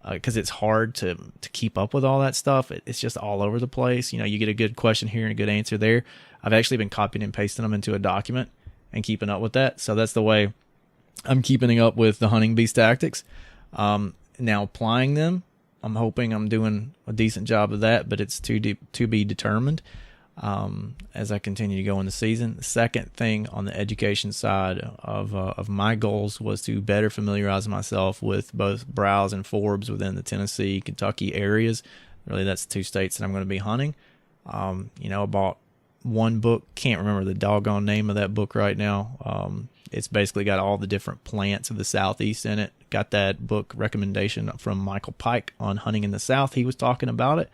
because it's hard to keep up with all that stuff. It's just all over the place. You get a good question here and a good answer there. I've actually been copying and pasting them into a document and keeping up with that. So that's the way I'm keeping up with the hunting beast tactics. Now applying them, I'm hoping I'm doing a decent job of that, but it's to be determined as I continue to go in the season. The second thing on the education side of my goals was to better familiarize myself with both browse and forbs within the Tennessee, Kentucky areas. Really, that's the two states that I'm going to be hunting. I bought one book, can't remember the doggone name of that book right now. It's basically got all the different plants of the Southeast in it. Got that book recommendation from Michael Pike on hunting in the South. He was talking about it.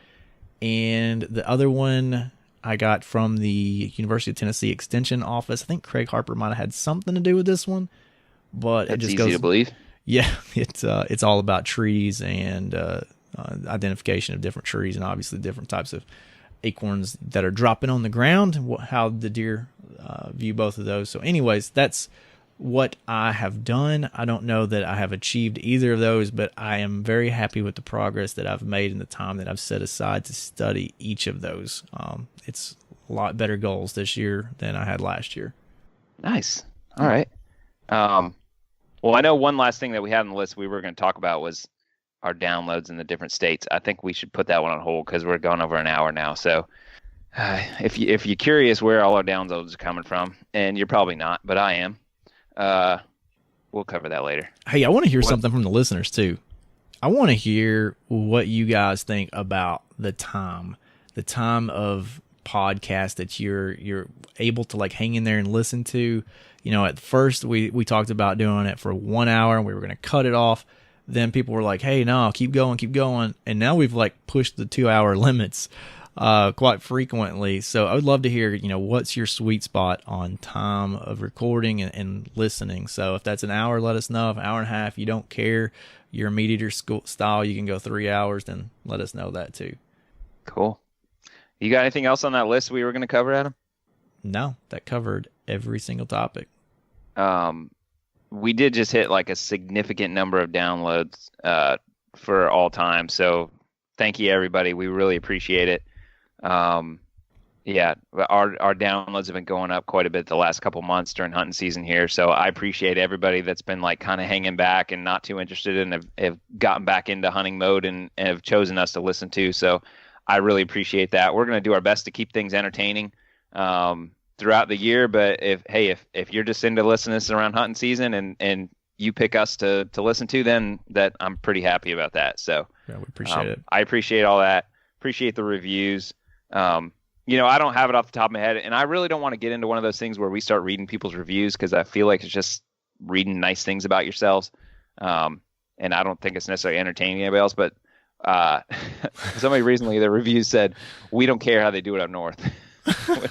And the other one I got from the University of Tennessee Extension Office. I think Craig Harper might have had something to do with this one, but That's it just easy goes to believe. Yeah, it's all about trees and identification of different trees and obviously different types of acorns that are dropping on the ground, how the deer view both of those. So anyways, that's what I have done. I don't know that I have achieved either of those, but I am very happy with the progress that I've made and the time that I've set aside to study each of those. It's a lot better goals this year than I had last year. Nice. All right. Well, I know one last thing that we had on the list we were going to talk about was our downloads in the different states. I think we should put that one on hold because we're going over an hour now. So if you're curious where all our downloads are coming from, and you're probably not, but I am, we'll cover that later. Hey, I want to hear something from the listeners too. I want to hear what you guys think about the time of podcast that you're able to like hang in there and listen to. You know, at first we talked about doing it for 1 hour and we were going to cut it off. Then people were like, hey, no, keep going. And now we've like pushed the 2 hour limits quite frequently. So I would love to hear, you know, what's your sweet spot on time of recording and listening. So if that's an hour, let us know. If an hour and a half, you don't care, you're a meat eater style, you can go 3 hours, then let us know that too. Cool. You got anything else on that list we were going to cover, Adam? No, that covered every single topic. We did just hit like a significant number of downloads for all time. So thank you, everybody. We really appreciate it. Yeah, our downloads have been going up quite a bit the last couple months during hunting season here. So I appreciate everybody that's been like kind of hanging back and not too interested and have gotten back into hunting mode and have chosen us to listen to. So I really appreciate that. We're going to do our best to keep things entertaining throughout the year. But if you're just into listening to this around hunting season and you pick us to listen to, then that I'm pretty happy about that. So yeah, we appreciate it. I appreciate all that. Appreciate the reviews. You know, I don't have it off the top of my head, and I really don't want to get into one of those things where we start reading people's reviews because I feel like it's just reading nice things about yourselves. And I don't think it's necessarily entertaining anybody else, but somebody recently, the review said, we don't care how they do it up north.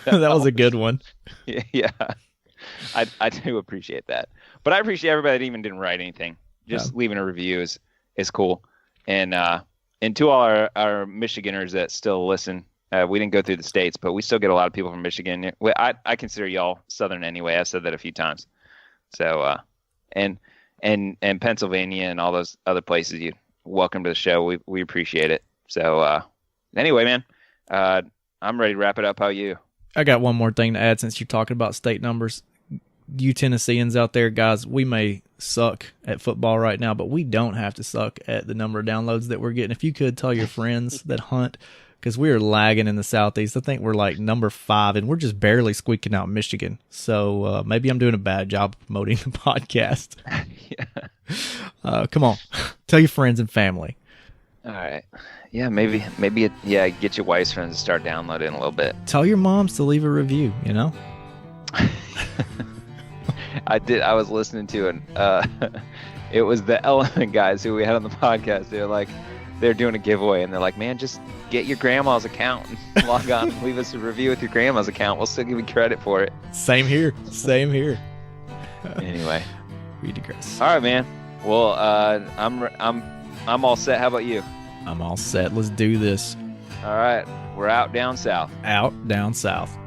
That was a good one. Yeah. I do appreciate that. But I appreciate everybody that even didn't write anything. Just leaving a review is cool. And to all our Michiganders that still listen, we didn't go through the states, but we still get a lot of people from Michigan. I consider y'all Southern anyway. I've said that a few times. So, and Pennsylvania and all those other places, welcome to the show. We appreciate it. So, anyway, man, I'm ready to wrap it up. How are you? I got one more thing to add since you're talking about state numbers. You Tennesseans out there, guys, we may suck at football right now, but we don't have to suck at the number of downloads that we're getting. If you could tell your friends that hunt, because we are lagging in the Southeast. I think we're like number 5, and we're just barely squeaking out Michigan. So maybe I'm doing a bad job promoting the podcast. Yeah. Come on, tell your friends and family. All right. Yeah, maybe get your wife's friends to start downloading a little bit. Tell your moms to leave a review, you know? I was listening to it was the Element guys who we had on the podcast. They're doing a giveaway, and they're like, man, just get your grandma's account and log on and leave us a review with your grandma's account. We'll still give you credit for it. Same here. Anyway. We digress. All right, man. Well, I'm all set. How about you? I'm all set. Let's do this. All right. We're out down south. Out down south.